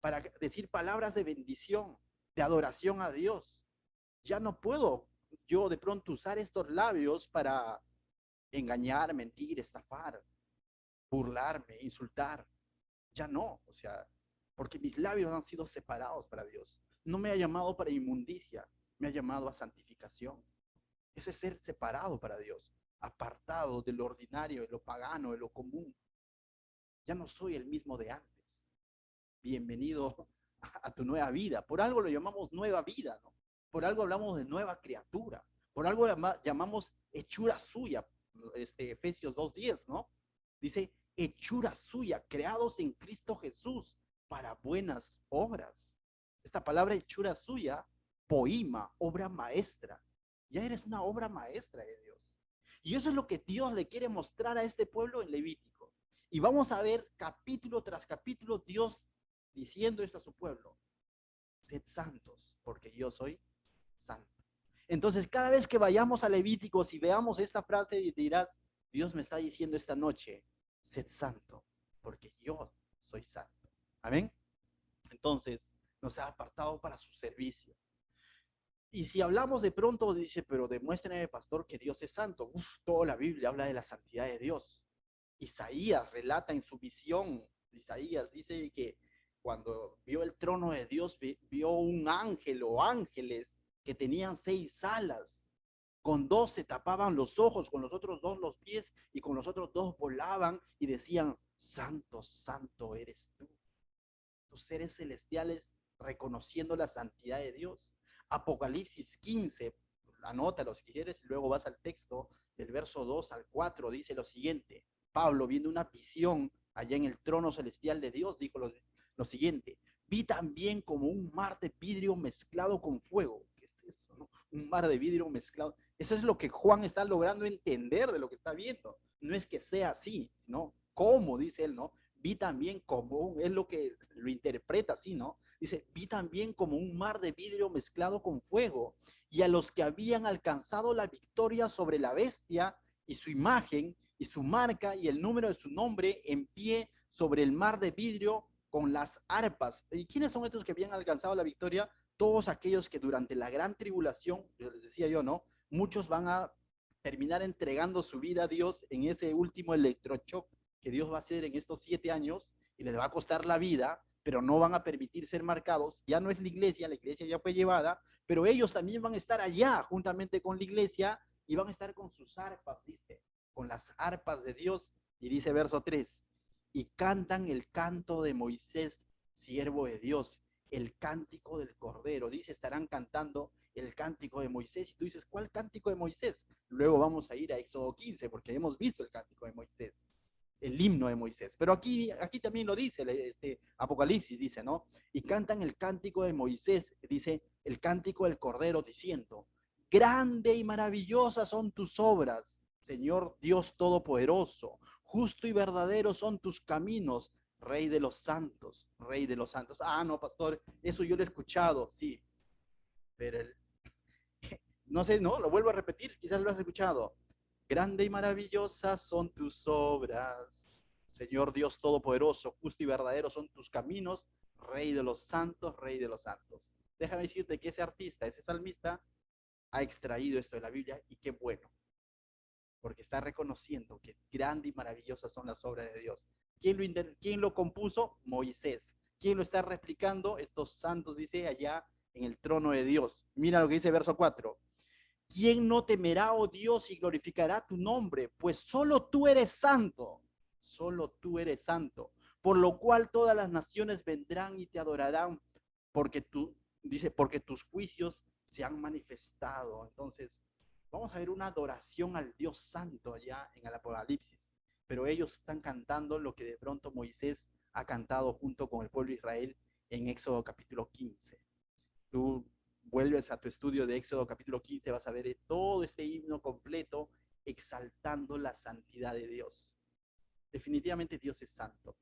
Speaker 1: para decir palabras de bendición, de adoración a Dios. Ya no puedo yo de pronto usar estos labios para engañar, mentir, estafar, burlarme, insultar. Ya no, o sea, porque mis labios han sido separados para Dios. No me ha llamado para inmundicia, me ha llamado a santificación. Eso es ser separado para Dios, apartado de lo ordinario, de lo pagano, de lo común. Ya no soy el mismo de antes. Bienvenido a tu nueva vida. Por algo lo llamamos nueva vida, ¿no? Por algo hablamos de nueva criatura. Por algo llamamos hechura suya. Efesios 2:10, ¿no? Dice, hechura suya, creados en Cristo Jesús para buenas obras. Esta palabra hechura suya, poima, obra maestra. Ya eres una obra maestra de Dios. Y eso es lo que Dios le quiere mostrar a este pueblo en Levítico. Y vamos a ver capítulo tras capítulo Dios diciendo esto a su pueblo. Sed santos, porque yo soy santo. Entonces, cada vez que vayamos a Levíticos y veamos esta frase, dirás, Dios me está diciendo esta noche, sed santo, porque yo soy santo. Amén. Entonces, nos ha apartado para su servicio. Y si hablamos de pronto, dice, pero demuéstrenme, pastor, que Dios es santo. Uf, toda la Biblia habla de la santidad de Dios. Isaías relata en su visión, Isaías dice que cuando vio el trono de Dios, vio un ángel o ángeles que tenían 6 alas. Con 2 se tapaban los ojos, con los otros 2 los pies, y con los otros 2 volaban y decían, santo, santo eres tú. Tus seres celestiales reconociendo la santidad de Dios. Apocalipsis 15, anótalo si quieres, y luego vas al texto del verso 2 al 4, dice lo siguiente. Pablo, viendo una visión allá en el trono celestial de Dios, dijo lo siguiente: vi también como un mar de vidrio mezclado con fuego. ¿Qué es eso, no? Un mar de vidrio mezclado. Eso es lo que Juan está logrando entender de lo que está viendo. No es que sea así, sino cómo, dice él, ¿no? Vi también como, es lo que lo interpreta así, ¿no? Dice, vi también como un mar de vidrio mezclado con fuego, y a los que habían alcanzado la victoria sobre la bestia y su imagen y su marca y el número de su nombre en pie sobre el mar de vidrio con las arpas. ¿Y quiénes son estos que habían alcanzado la victoria? Todos aquellos que durante la gran tribulación, les decía yo, ¿no? Muchos van a terminar entregando su vida a Dios en ese último electrochoc que Dios va a hacer en estos 7 años y les va a costar la vida, pero no van a permitir ser marcados. Ya no es la iglesia ya fue llevada, pero ellos también van a estar allá juntamente con la iglesia y van a estar con sus arpas, dice, con las arpas de Dios. Y dice verso 3, y cantan el canto de Moisés, siervo de Dios, el cántico del Cordero. Dice, estarán cantando el cántico de Moisés. Y tú dices, ¿cuál cántico de Moisés? Luego vamos a ir a Éxodo 15, porque hemos visto el cántico de Moisés, el himno de Moisés. Pero aquí también lo dice, Apocalipsis dice, ¿no? Y cantan el cántico de Moisés, dice, el cántico del Cordero, diciendo, grande y maravillosa son tus obras, Señor Dios Todopoderoso, justo y verdadero son tus caminos, Rey de los santos, Rey de los santos. Ah, no, pastor, eso yo lo he escuchado, sí, pero no sé, no, lo vuelvo a repetir, quizás lo has escuchado. Grande y maravillosa son tus obras, Señor Dios Todopoderoso, justo y verdadero son tus caminos, Rey de los santos, Rey de los santos. Déjame decirte que ese artista, ese salmista, ha extraído esto de la Biblia, y qué bueno, porque está reconociendo que grande y maravillosas son las obras de Dios. ¿Quién lo compuso? Moisés. ¿Quién lo está replicando? Estos santos, dice, allá en el trono de Dios. Mira lo que dice verso 4. ¿Quién no temerá, oh Dios, y glorificará tu nombre? Pues solo tú eres santo, solo tú eres santo, por lo cual todas las naciones vendrán y te adorarán, porque tú, dice, porque tus juicios se han manifestado. Entonces, vamos a ver una adoración al Dios santo allá en el Apocalipsis, pero ellos están cantando lo que de pronto Moisés ha cantado junto con el pueblo de Israel en Éxodo capítulo 15. Tú vuelves a tu estudio de Éxodo capítulo 15, vas a ver todo este himno completo exaltando la santidad de Dios. Definitivamente Dios es santo.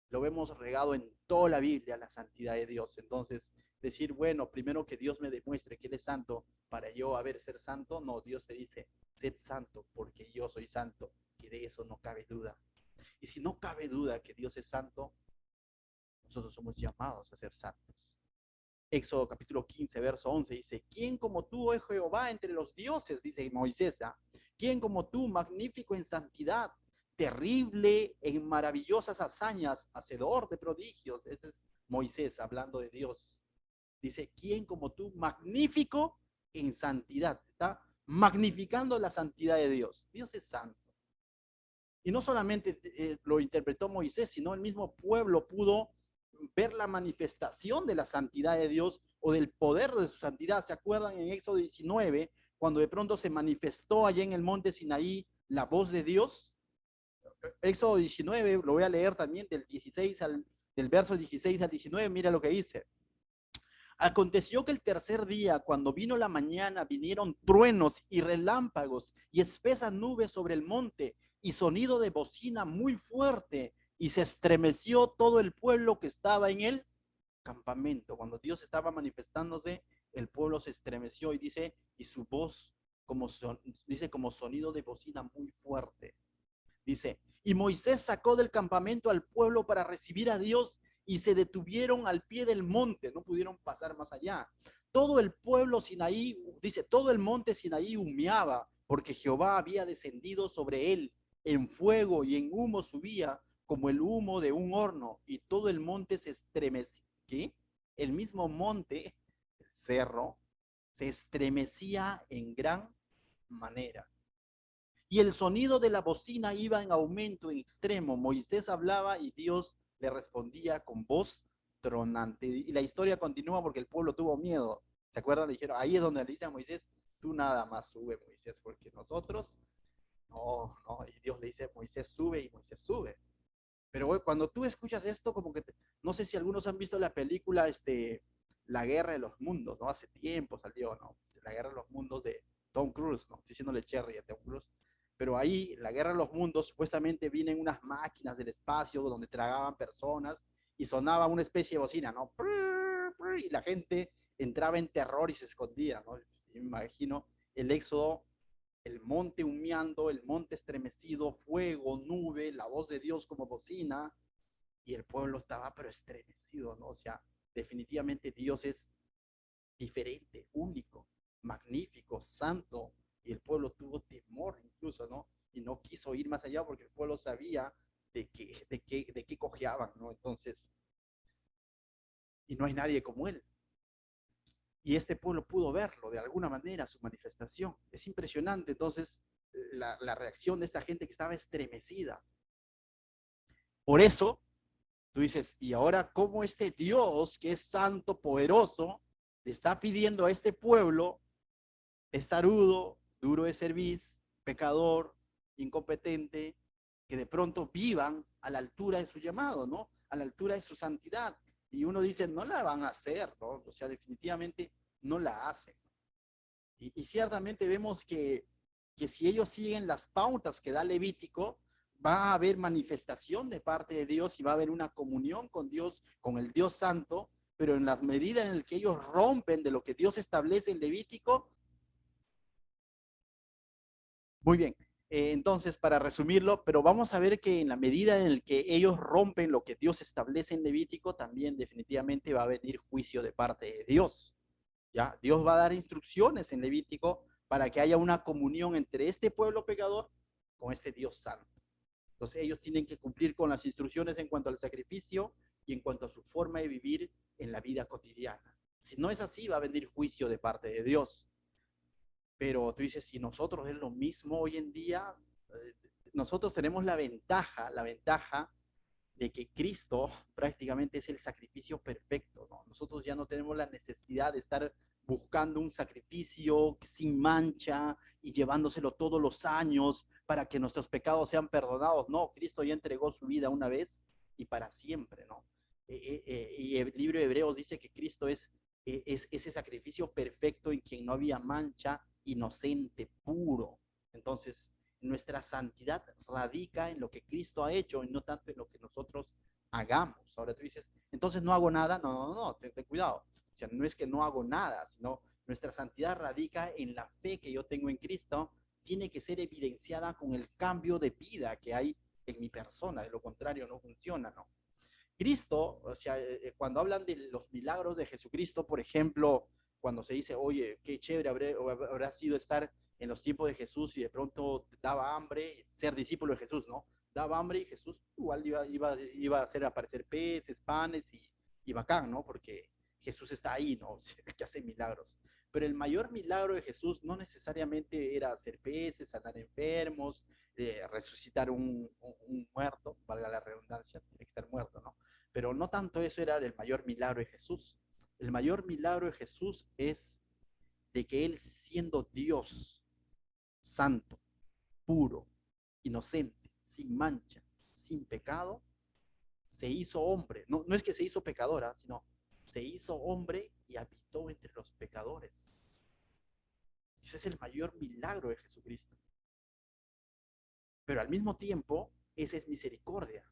Speaker 1: Lo vemos regado en toda la Biblia, la santidad de Dios. Entonces, decir, bueno, primero que Dios me demuestre que Él es santo para yo ser santo, no, Dios te dice, sed santo porque yo soy santo, que de eso no cabe duda. Y si no cabe duda que Dios es santo, nosotros somos llamados a ser santos. Éxodo capítulo 15, verso 11 dice, ¿quién como tú, oh Jehová, entre los dioses? Dice Moisés, ¿ah? ¿Quién como tú, magnífico en santidad, terrible en maravillosas hazañas, hacedor de prodigios? Ese es Moisés hablando de Dios. Dice, ¿quién como tú, magnífico en santidad? Está magnificando la santidad de Dios. Dios es santo. Y no solamente lo interpretó Moisés, sino el mismo pueblo pudo ver la manifestación de la santidad de Dios o del poder de su santidad. ¿Se acuerdan en Éxodo 19, cuando de pronto se manifestó allá en el monte Sinaí la voz de Dios? Éxodo 19, lo voy a leer también del verso 16 al 19, mira lo que dice. Aconteció que el tercer día, cuando vino la mañana, vinieron truenos y relámpagos y espesas nubes sobre el monte y sonido de bocina muy fuerte, y se estremeció todo el pueblo que estaba en el campamento. Cuando Dios estaba manifestándose, el pueblo se estremeció y dice, y su voz dice como sonido de bocina muy fuerte. Dice, y Moisés sacó del campamento al pueblo para recibir a Dios y se detuvieron al pie del monte, no pudieron pasar más allá. Todo el pueblo Sinaí, dice, todo el monte Sinaí humeaba porque Jehová había descendido sobre él en fuego y en humo subía como el humo de un horno, y todo el monte se estremecía. ¿Qué? El mismo monte, el cerro, se estremecía en gran manera. Y el sonido de la bocina iba en aumento en extremo. Moisés hablaba y Dios le respondía con voz tronante. Y la historia continúa porque el pueblo tuvo miedo. ¿Se acuerdan? Le dijeron, ahí es donde le dice a Moisés, tú nada más sube, Moisés, porque nosotros, no, no. Y Dios le dice, Moisés sube, y Moisés sube. Pero cuando tú escuchas esto, como que, no sé si algunos han visto la película, La Guerra de los Mundos, ¿no? Hace tiempo salió, ¿no? La Guerra de los Mundos de Tom Cruise, ¿no? Estoy diciéndole Cherry a Tom Cruise. Pero ahí, la Guerra de los Mundos, supuestamente vienen unas máquinas del espacio donde tragaban personas y sonaba una especie de bocina, ¿no? Y la gente entraba en terror y se escondía, ¿no? Yo me imagino el éxodo, el monte humeando, el monte estremecido, fuego, nube, la voz de Dios como bocina, y el pueblo estaba pero estremecido, ¿no? O sea, definitivamente Dios es diferente, único, magnífico, santo, y el pueblo tuvo temor incluso, ¿no? Y no quiso ir más allá porque el pueblo sabía de qué cojeaban, ¿no? Entonces, y no hay nadie como él. Y este pueblo pudo verlo de alguna manera, su manifestación. Es impresionante, entonces, la reacción de esta gente que estaba estremecida. Por eso, tú dices, y ahora cómo este Dios, que es santo, poderoso, le está pidiendo a este pueblo, estarudo, duro de cerviz, pecador, incompetente, que de pronto vivan a la altura de su llamado, ¿no? A la altura de su santidad. Y uno dice, no la van a hacer, ¿no? O sea, definitivamente no la hacen. Y ciertamente vemos que si ellos siguen las pautas que da Levítico, va a haber manifestación de parte de Dios y va a haber una comunión con Dios, con el Dios Santo, pero en la medida en la que ellos rompen de lo que Dios establece en Levítico. Muy bien. Entonces, para resumirlo, pero vamos a ver que en la medida en la que ellos rompen lo que Dios establece en Levítico, también definitivamente va a venir juicio de parte de Dios. ¿Ya? Dios va a dar instrucciones en Levítico para que haya una comunión entre este pueblo pecador con este Dios santo. Entonces ellos tienen que cumplir con las instrucciones en cuanto al sacrificio y en cuanto a su forma de vivir en la vida cotidiana. Si no es así, va a venir juicio de parte de Dios. Pero tú dices, si nosotros es lo mismo hoy en día, nosotros tenemos la ventaja de que Cristo prácticamente es el sacrificio perfecto, ¿no? Nosotros ya no tenemos la necesidad de estar buscando un sacrificio sin mancha y llevándoselo todos los años para que nuestros pecados sean perdonados. No, Cristo ya entregó su vida una vez y para siempre, ¿no? Y el libro de Hebreos dice que Cristo es ese sacrificio perfecto en quien no había mancha, inocente, puro. Entonces, nuestra santidad radica en lo que Cristo ha hecho y no tanto en lo que nosotros hagamos. Ahora tú dices, entonces no hago nada. No, no, no, ten cuidado. O sea, no es que no hago nada, sino nuestra santidad radica en la fe que yo tengo en Cristo. Tiene que ser evidenciada con el cambio de vida que hay en mi persona. De lo contrario, no funciona, ¿no? Cristo, o sea, cuando hablan de los milagros de Jesucristo, por ejemplo, cuando se dice, oye, qué chévere habrá sido estar en los tiempos de Jesús y de pronto daba hambre, ser discípulo de Jesús, ¿no? Daba hambre y Jesús igual iba a hacer aparecer peces, panes y bacán, ¿no? Porque Jesús está ahí, ¿no? El que hace milagros. Pero el mayor milagro de Jesús no necesariamente era hacer peces, sanar enfermos, resucitar un muerto, valga la redundancia, tiene que estar muerto, ¿no? Pero no tanto eso era el mayor milagro de Jesús. El mayor milagro de Jesús es de que Él, siendo Dios, santo, puro, inocente, sin mancha, sin pecado, se hizo hombre. No, no es que se hizo pecadora, sino se hizo hombre y habitó entre los pecadores. Ese es el mayor milagro de Jesucristo. Pero al mismo tiempo, esa es misericordia.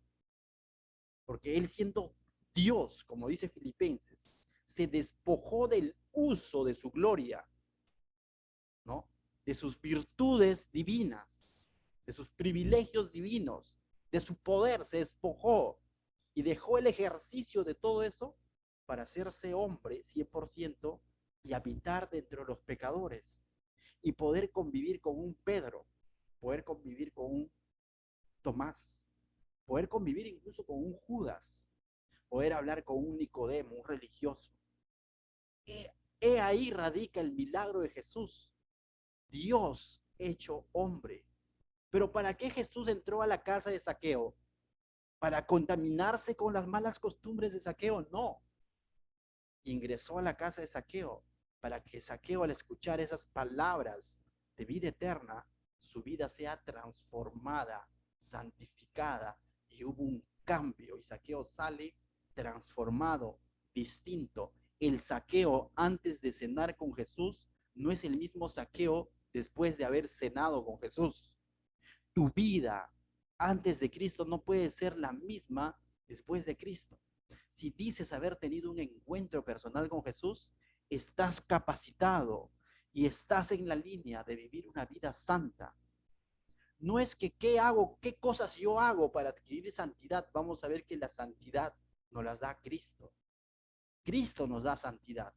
Speaker 1: Porque Él, siendo Dios, como dice Filipenses, se despojó del uso de su gloria, ¿no? De sus virtudes divinas, de sus privilegios divinos, de su poder, se despojó y dejó el ejercicio de todo eso para hacerse hombre 100% y habitar dentro de los pecadores y poder convivir con un Pedro, poder convivir con un Tomás, poder convivir incluso con un Judas, poder hablar con un Nicodemo, un religioso. He ahí radica el milagro de Jesús, Dios hecho hombre. Pero ¿para qué Jesús entró a la casa de Zaqueo? ¿Para contaminarse con las malas costumbres de Zaqueo? No. Ingresó a la casa de Zaqueo para que Zaqueo, al escuchar esas palabras de vida eterna, su vida sea transformada, santificada, y hubo un cambio y Zaqueo sale transformado, distinto. El Zaqueo antes de cenar con Jesús no es el mismo Zaqueo después de haber cenado con Jesús. Tu vida antes de Cristo no puede ser la misma después de Cristo. Si dices haber tenido un encuentro personal con Jesús, estás capacitado y estás en la línea de vivir una vida santa. No es que qué hago, qué cosas yo hago para adquirir santidad. Vamos a ver que la santidad nos las da Cristo. Cristo nos da santidad.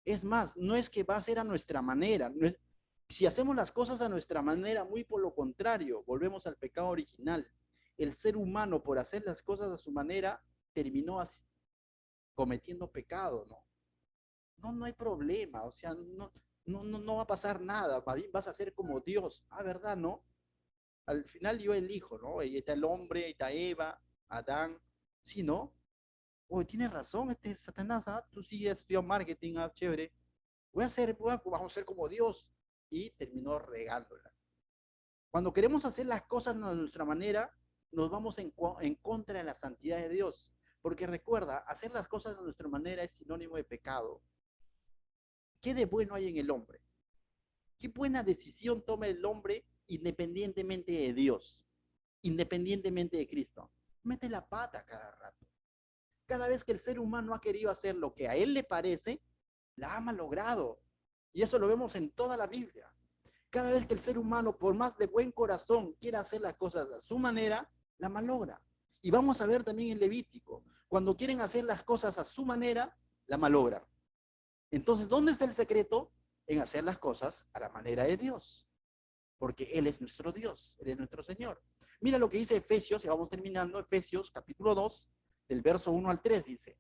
Speaker 1: Es más, no es que va a ser a nuestra manera. No es, si hacemos las cosas a nuestra manera, muy por lo contrario, volvemos al pecado original. El ser humano, por hacer las cosas a su manera, terminó así, cometiendo pecado, ¿no? No hay problema, o sea, no va a pasar nada, vas a ser como Dios. Ah, ¿verdad, no? Al final yo elijo, ¿no? Ahí está el hombre, ahí está Eva, Adán, ¿sí, no? Oh, tienes razón, este es Satanás, ¿ah? Tú sigues estudiando marketing, ah, chévere. Vamos a ser como Dios. Y terminó regándola. Cuando queremos hacer las cosas de nuestra manera, nos vamos en contra de la santidad de Dios. Porque recuerda, hacer las cosas de nuestra manera es sinónimo de pecado. ¿Qué de bueno hay en el hombre? ¿Qué buena decisión toma el hombre independientemente de Dios? Independientemente de Cristo. Mete la pata cada rato. Cada vez que el ser humano ha querido hacer lo que a él le parece, la ha malogrado. Y eso lo vemos en toda la Biblia. Cada vez que el ser humano, por más de buen corazón, quiera hacer las cosas a su manera, la malogra. Y vamos a ver también en Levítico, cuando quieren hacer las cosas a su manera, la malogra. Entonces, ¿dónde está el secreto? En hacer las cosas a la manera de Dios. Porque Él es nuestro Dios, Él es nuestro Señor. Mira lo que dice Efesios, y vamos terminando, Efesios capítulo 2, del verso 1 al 3, dice,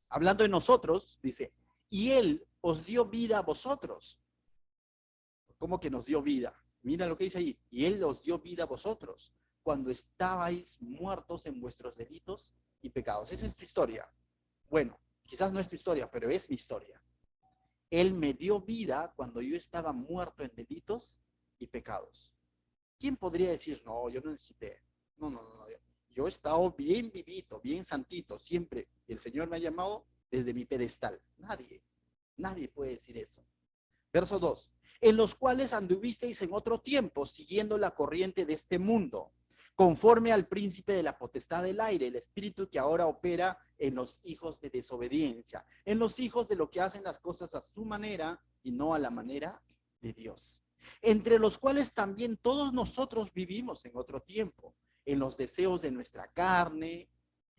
Speaker 1: hablando de nosotros, dice, y Él os dio vida a vosotros. ¿Cómo que nos dio vida? Mira lo que dice ahí, y Él os dio vida a vosotros, cuando estabais muertos en vuestros delitos y pecados. Esa es tu historia. Bueno, quizás no es tu historia, pero es mi historia. Él me dio vida cuando yo estaba muerto en delitos y pecados. ¿Quién podría decir, no, yo no necesité? No. Yo he estado bien vivito, bien santito, siempre. Y el Señor me ha llamado desde mi pedestal. Nadie puede decir eso. Verso 2. En los cuales anduvisteis en otro tiempo, siguiendo la corriente de este mundo, conforme al príncipe de la potestad del aire, el espíritu que ahora opera en los hijos de desobediencia, en los hijos de lo que hacen las cosas a su manera y no a la manera de Dios. Entre los cuales también todos nosotros vivimos en otro tiempo, en los deseos de nuestra carne,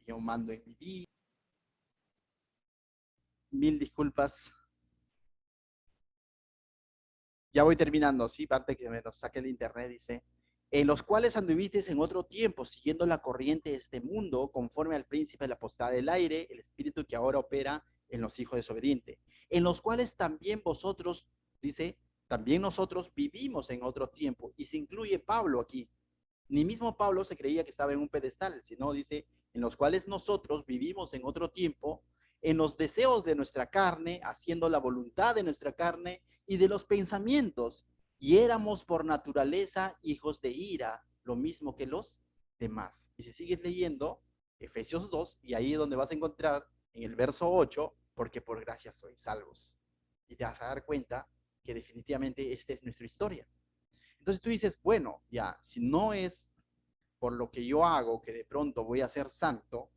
Speaker 1: yo mando en mi vida. Mil disculpas. Ya voy terminando, ¿sí? Parte que me lo saque el internet, dice, en los cuales anduvisteis en otro tiempo, siguiendo la corriente de este mundo, conforme al príncipe de la potestad del aire, el espíritu que ahora opera en los hijos desobedientes, en los cuales también vosotros, dice, también nosotros vivimos en otro tiempo, y se incluye Pablo aquí. Ni mismo Pablo se creía que estaba en un pedestal, sino dice, en los cuales nosotros vivimos en otro tiempo, en los deseos de nuestra carne, haciendo la voluntad de nuestra carne y de los pensamientos, y éramos por naturaleza hijos de ira, lo mismo que los demás. Y si sigues leyendo Efesios 2, y ahí es donde vas a encontrar en el verso 8, porque por gracia sois salvos. Y te vas a dar cuenta que definitivamente esta es nuestra historia. Entonces tú dices, bueno, ya, si no es por lo que yo hago que de pronto voy a ser santo,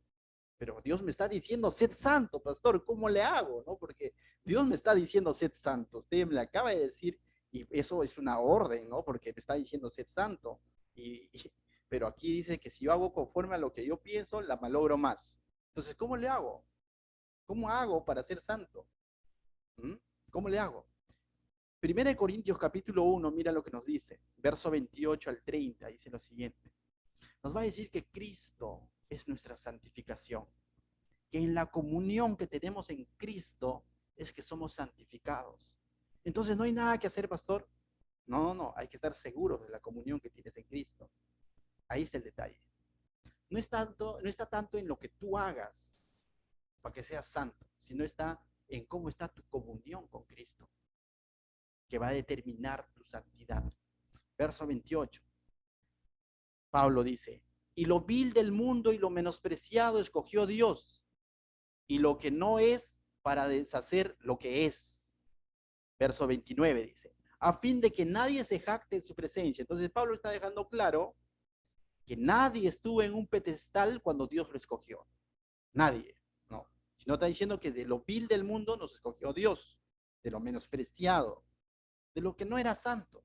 Speaker 1: pero Dios me está diciendo, sed santo, pastor, ¿cómo le hago? ¿No? Porque Dios me está diciendo, sed santo. Usted me acaba de decir, y eso es una orden, ¿no? Porque me está diciendo, sed santo. Pero aquí dice que si yo hago conforme a lo que yo pienso, la malogro más. Entonces, ¿cómo le hago? ¿Cómo hago para ser santo? ¿Mm? ¿Cómo le hago? Primera de Corintios capítulo 1, mira lo que nos dice, verso 28 al 30, dice lo siguiente. Nos va a decir que Cristo es nuestra santificación, que en la comunión que tenemos en Cristo es que somos santificados. Entonces no hay nada que hacer, pastor. No, no, hay que estar seguros de la comunión que tienes en Cristo. Ahí está el detalle. No está tanto en lo que tú hagas para que seas santo, sino está en cómo está tu comunión con Cristo, que va a determinar tu santidad. Verso 28. Pablo dice, y lo vil del mundo y lo menospreciado escogió Dios, y lo que no es para deshacer lo que es. Verso 29 dice, a fin de que nadie se jacte en su presencia. Entonces Pablo está dejando claro que nadie estuvo en un pedestal cuando Dios lo escogió. Nadie, no. Sino está diciendo que de lo vil del mundo nos escogió Dios, de lo menospreciado, de lo que no era santo.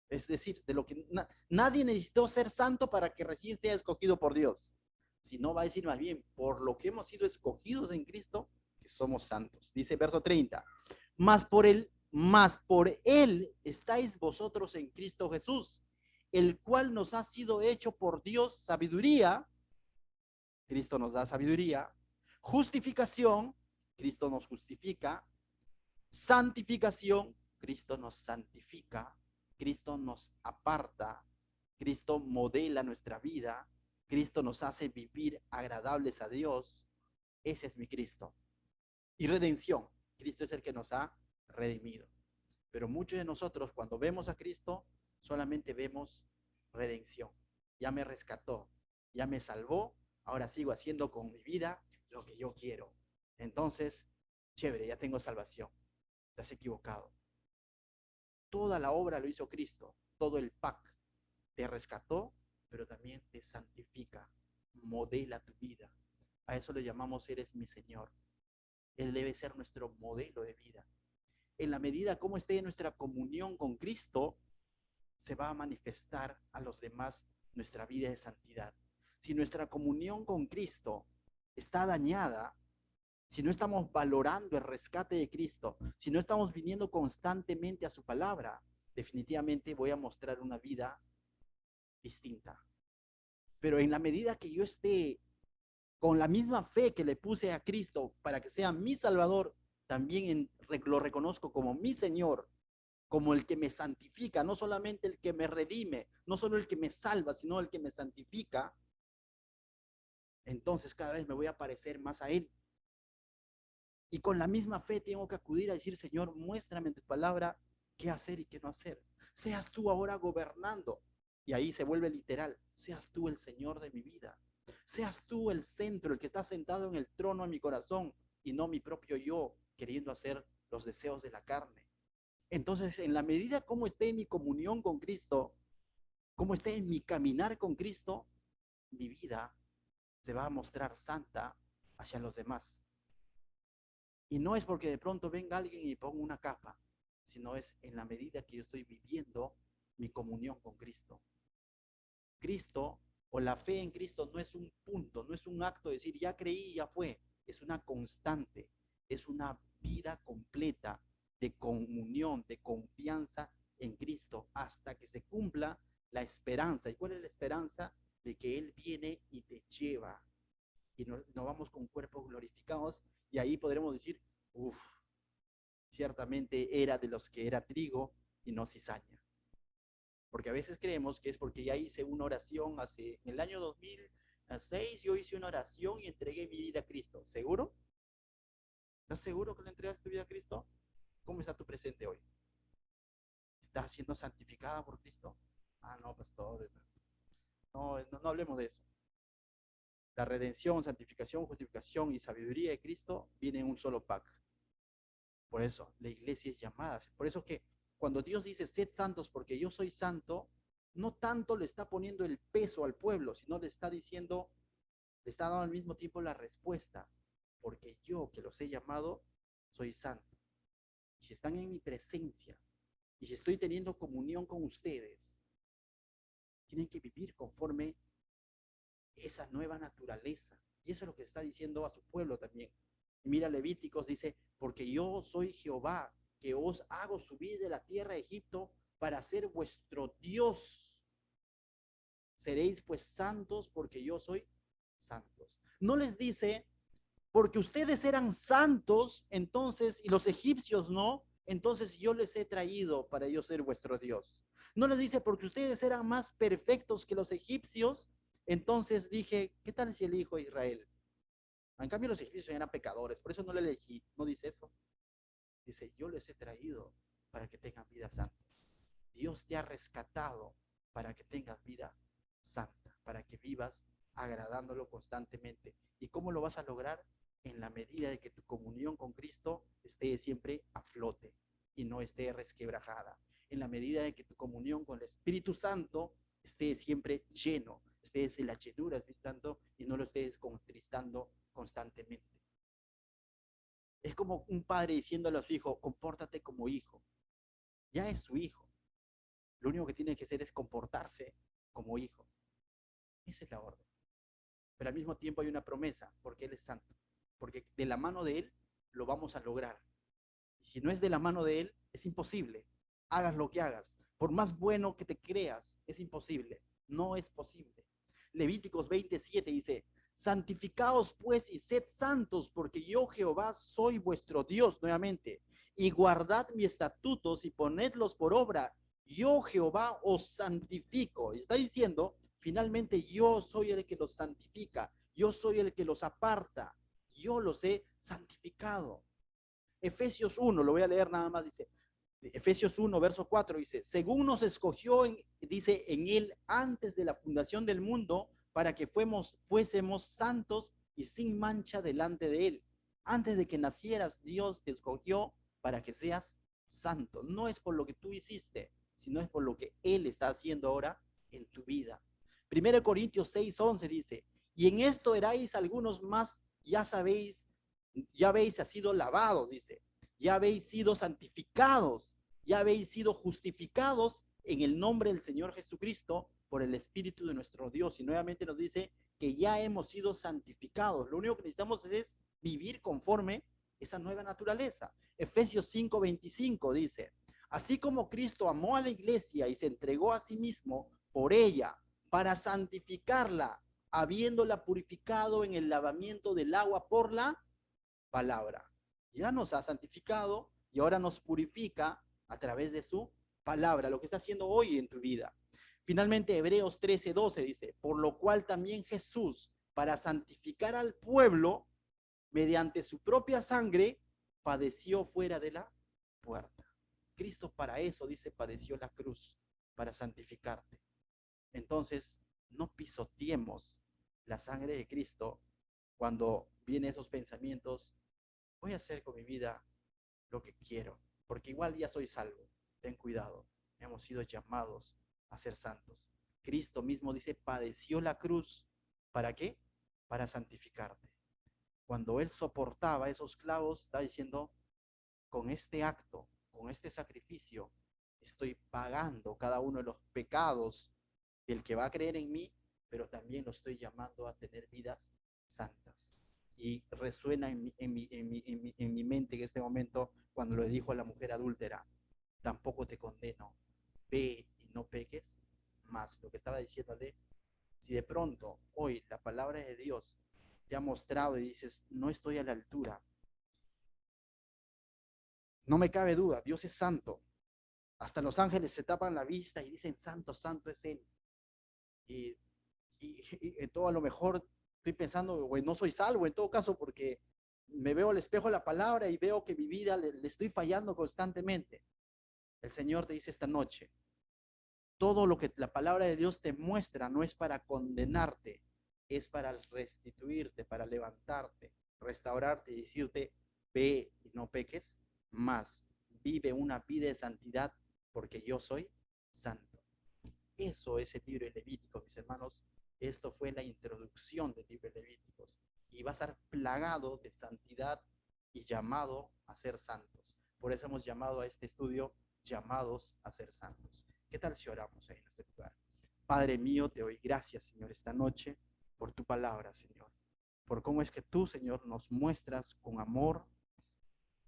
Speaker 1: Es decir, de lo que nadie necesitó ser santo para que recién sea escogido por Dios. Sino va a decir más bien, por lo que hemos sido escogidos en Cristo, que somos santos. Dice verso 30, más por él estáis vosotros en Cristo Jesús, el cual nos ha sido hecho por Dios sabiduría. Cristo nos da sabiduría, justificación, Cristo nos justifica, santificación, Cristo nos santifica, Cristo nos aparta, Cristo modela nuestra vida, Cristo nos hace vivir agradables a Dios. Ese es mi Cristo. Y redención, Cristo es el que nos ha redimido. Pero muchos de nosotros cuando vemos a Cristo solamente vemos redención. Ya me rescató, ya me salvó, ahora sigo haciendo con mi vida lo que yo quiero. Entonces, chévere, ya tengo salvación. Te has equivocado. Toda la obra lo hizo Cristo, todo el pack. Te rescató, pero también te santifica, modela tu vida. A eso le llamamos eres mi Señor. Él debe ser nuestro modelo de vida. En la medida como esté en nuestra comunión con Cristo, se va a manifestar a los demás nuestra vida de santidad. Si nuestra comunión con Cristo está dañada, si no estamos valorando el rescate de Cristo, si no estamos viniendo constantemente a su palabra, definitivamente voy a mostrar una vida distinta. Pero en la medida que yo esté con la misma fe que le puse a Cristo para que sea mi Salvador, también lo reconozco como mi Señor, como el que me santifica, no solamente el que me redime, no solo el que me salva, sino el que me santifica, entonces cada vez me voy a parecer más a Él. Y con la misma fe tengo que acudir a decir, Señor, muéstrame en tu palabra qué hacer y qué no hacer. Seas tú ahora gobernando. Y ahí se vuelve literal, seas tú el Señor de mi vida. Seas tú el centro, el que está sentado en el trono de mi corazón y no mi propio yo queriendo hacer los deseos de la carne. Entonces, en la medida como esté en mi comunión con Cristo, como esté en mi caminar con Cristo, mi vida se va a mostrar santa hacia los demás. Y no es porque de pronto venga alguien y ponga una capa, sino es en la medida que yo estoy viviendo mi comunión con Cristo. Cristo o la fe en Cristo no es un punto, no es un acto de decir ya creí, ya fue. Es una constante, es una vida completa de comunión, de confianza en Cristo hasta que se cumpla la esperanza. ¿Y cuál es la esperanza? De que Él viene y te lleva. Y nos vamos con cuerpos glorificados y ahí podremos decir, uff, ciertamente era de los que era trigo y no cizaña. Porque a veces creemos que es porque ya hice una oración en el año 2006, yo hice una oración y entregué mi vida a Cristo. ¿Seguro? ¿Estás seguro que le entregaste tu vida a Cristo? ¿Cómo está tu presente hoy? ¿Estás siendo santificada por Cristo? Ah, no, pastor. No hablemos de eso. La redención, santificación, justificación y sabiduría de Cristo vienen en un solo pack. Por eso, la iglesia es llamada. Por eso que cuando Dios dice, sed santos porque yo soy santo, no tanto le está poniendo el peso al pueblo, sino le está diciendo, le está dando al mismo tiempo la respuesta, porque yo que los he llamado, soy santo. Y si están en mi presencia, y si estoy teniendo comunión con ustedes, tienen que vivir conforme esa nueva naturaleza. Y eso es lo que está diciendo a su pueblo también. Y mira, Levíticos dice, porque yo soy Jehová, que os hago subir de la tierra de Egipto para ser vuestro Dios. Seréis pues santos porque yo soy santos. No les dice, porque ustedes eran santos, entonces, y los egipcios no, entonces yo les he traído para yo ser vuestro Dios. No les dice, porque ustedes eran más perfectos que los egipcios, entonces dije, ¿qué tal si elijo a Israel? En cambio, los egipcios eran pecadores, por eso no le elegí. No dice eso. Dice, yo les he traído para que tengan vida santa. Dios te ha rescatado para que tengas vida santa, para que vivas agradándolo constantemente. ¿Y cómo lo vas a lograr? En la medida de que tu comunión con Cristo esté siempre a flote y no esté resquebrajada. En la medida de que tu comunión con el Espíritu Santo esté siempre lleno, estés en la llenura del Espíritu Santo y no lo estés contristando constantemente. Es como un padre diciéndole a su hijo, compórtate como hijo. Ya es su hijo. Lo único que tiene que hacer es comportarse como hijo. Esa es la orden. Pero al mismo tiempo hay una promesa, porque Él es santo. Porque de la mano de Él lo vamos a lograr. Y si no es de la mano de Él, es imposible. Hagas lo que hagas. Por más bueno que te creas, es imposible. No es posible. Levíticos 27 dice, santificaos pues y sed santos, porque yo Jehová soy vuestro Dios nuevamente. Y guardad mis estatutos y ponedlos por obra. Yo Jehová os santifico. Está diciendo, finalmente yo soy el que los santifica. Yo soy el que los aparta. Yo los he santificado. Efesios 1, lo voy a leer nada más, dice, Efesios 1, verso 4, dice, según nos escogió, dice, en él antes de la fundación del mundo, para que fuésemos santos y sin mancha delante de él. Antes de que nacieras, Dios te escogió para que seas santo. No es por lo que tú hiciste, sino es por lo que él está haciendo ahora en tu vida. 1 Corintios 6, 11 dice, y en esto erais algunos más, ya habéis sido lavados, dice, ya habéis sido santificados, ya habéis sido justificados en el nombre del Señor Jesucristo por el Espíritu de nuestro Dios. Y nuevamente nos dice que ya hemos sido santificados. Lo único que necesitamos es vivir conforme esa nueva naturaleza. Efesios 5:25 dice, así como Cristo amó a la iglesia y se entregó a sí mismo por ella para santificarla, habiéndola purificado en el lavamiento del agua por la palabra. Ya nos ha santificado y ahora nos purifica a través de su palabra, lo que está haciendo hoy en tu vida. Finalmente, Hebreos 13:12 dice, por lo cual también Jesús, para santificar al pueblo, mediante su propia sangre, padeció fuera de la puerta. Cristo para eso, dice, padeció la cruz, para santificarte. Entonces, no pisoteemos la sangre de Cristo cuando vienen esos pensamientos. Voy a hacer con mi vida lo que quiero, porque igual ya soy salvo. Ten cuidado, hemos sido llamados a ser santos. Cristo mismo dice, padeció la cruz. ¿Para qué? Para santificarte. Cuando Él soportaba esos clavos, está diciendo, con este acto, con este sacrificio, estoy pagando cada uno de los pecados del que va a creer en mí, pero también lo estoy llamando a tener vidas santas. Y resuena en mi mente en este momento cuando le dijo a la mujer adúltera, tampoco te condeno, ve y no peques más. Lo que estaba diciéndole, si de pronto hoy la palabra de Dios te ha mostrado y dices, no estoy a la altura, no me cabe duda, Dios es santo. Hasta los ángeles se tapan la vista y dicen, santo, santo es Él. Y, y todo a lo mejor estoy pensando, güey, no soy salvo en todo caso porque me veo al espejo de la palabra y veo que mi vida le estoy fallando constantemente. El Señor te dice esta noche, Todo lo que la palabra de Dios te muestra no es para condenarte, es para restituirte, para levantarte, restaurarte y decirte, ve y no peques más, vive una vida de santidad porque yo soy santo. Eso es el libro de Levíticos, mis hermanos. Esto fue la introducción del libro de Levíticos y va a estar plagado de santidad y llamado a ser santos. Por eso hemos llamado a este estudio llamados a ser santos. ¿Qué tal si oramos ahí en este lugar? Padre mío, te doy gracias, Señor, esta noche por tu palabra, Señor. Por cómo es que tú, Señor, nos muestras con amor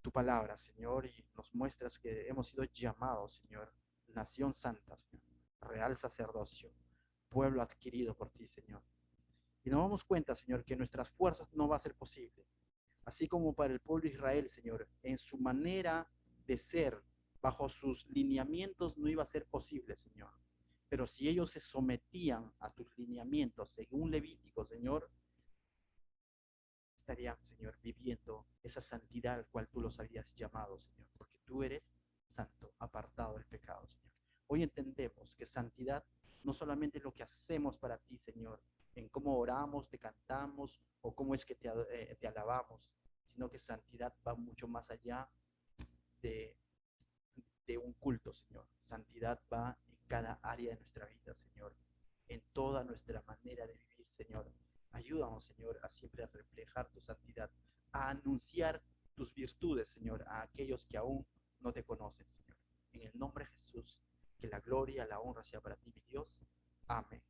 Speaker 1: tu palabra, Señor, y nos muestras que hemos sido llamados, Señor, nación santa, Señor, real sacerdocio, pueblo adquirido por ti, Señor. Y nos damos cuenta, Señor, que nuestras fuerzas no va a ser posible. Así como para el pueblo de Israel, Señor, en su manera de ser, bajo sus lineamientos, no iba a ser posible, Señor. Pero si ellos se sometían a tus lineamientos, según Levítico, Señor, estarían, Señor, viviendo esa santidad al cual tú los habías llamado, Señor, porque tú eres santo, apartado del pecado, Señor. Hoy entendemos que santidad no solamente es lo que hacemos para ti, Señor, en cómo oramos, te cantamos o cómo es que te alabamos, sino que santidad va mucho más allá de, de un culto, Señor. Santidad va en cada área de nuestra vida, Señor, en toda nuestra manera de vivir, Señor. Ayúdanos, Señor, a siempre reflejar tu santidad, a anunciar tus virtudes, Señor, a aquellos que aún no te conocen, Señor. En el nombre de Jesús, que la gloria, la honra sea para ti, mi Dios. Amén.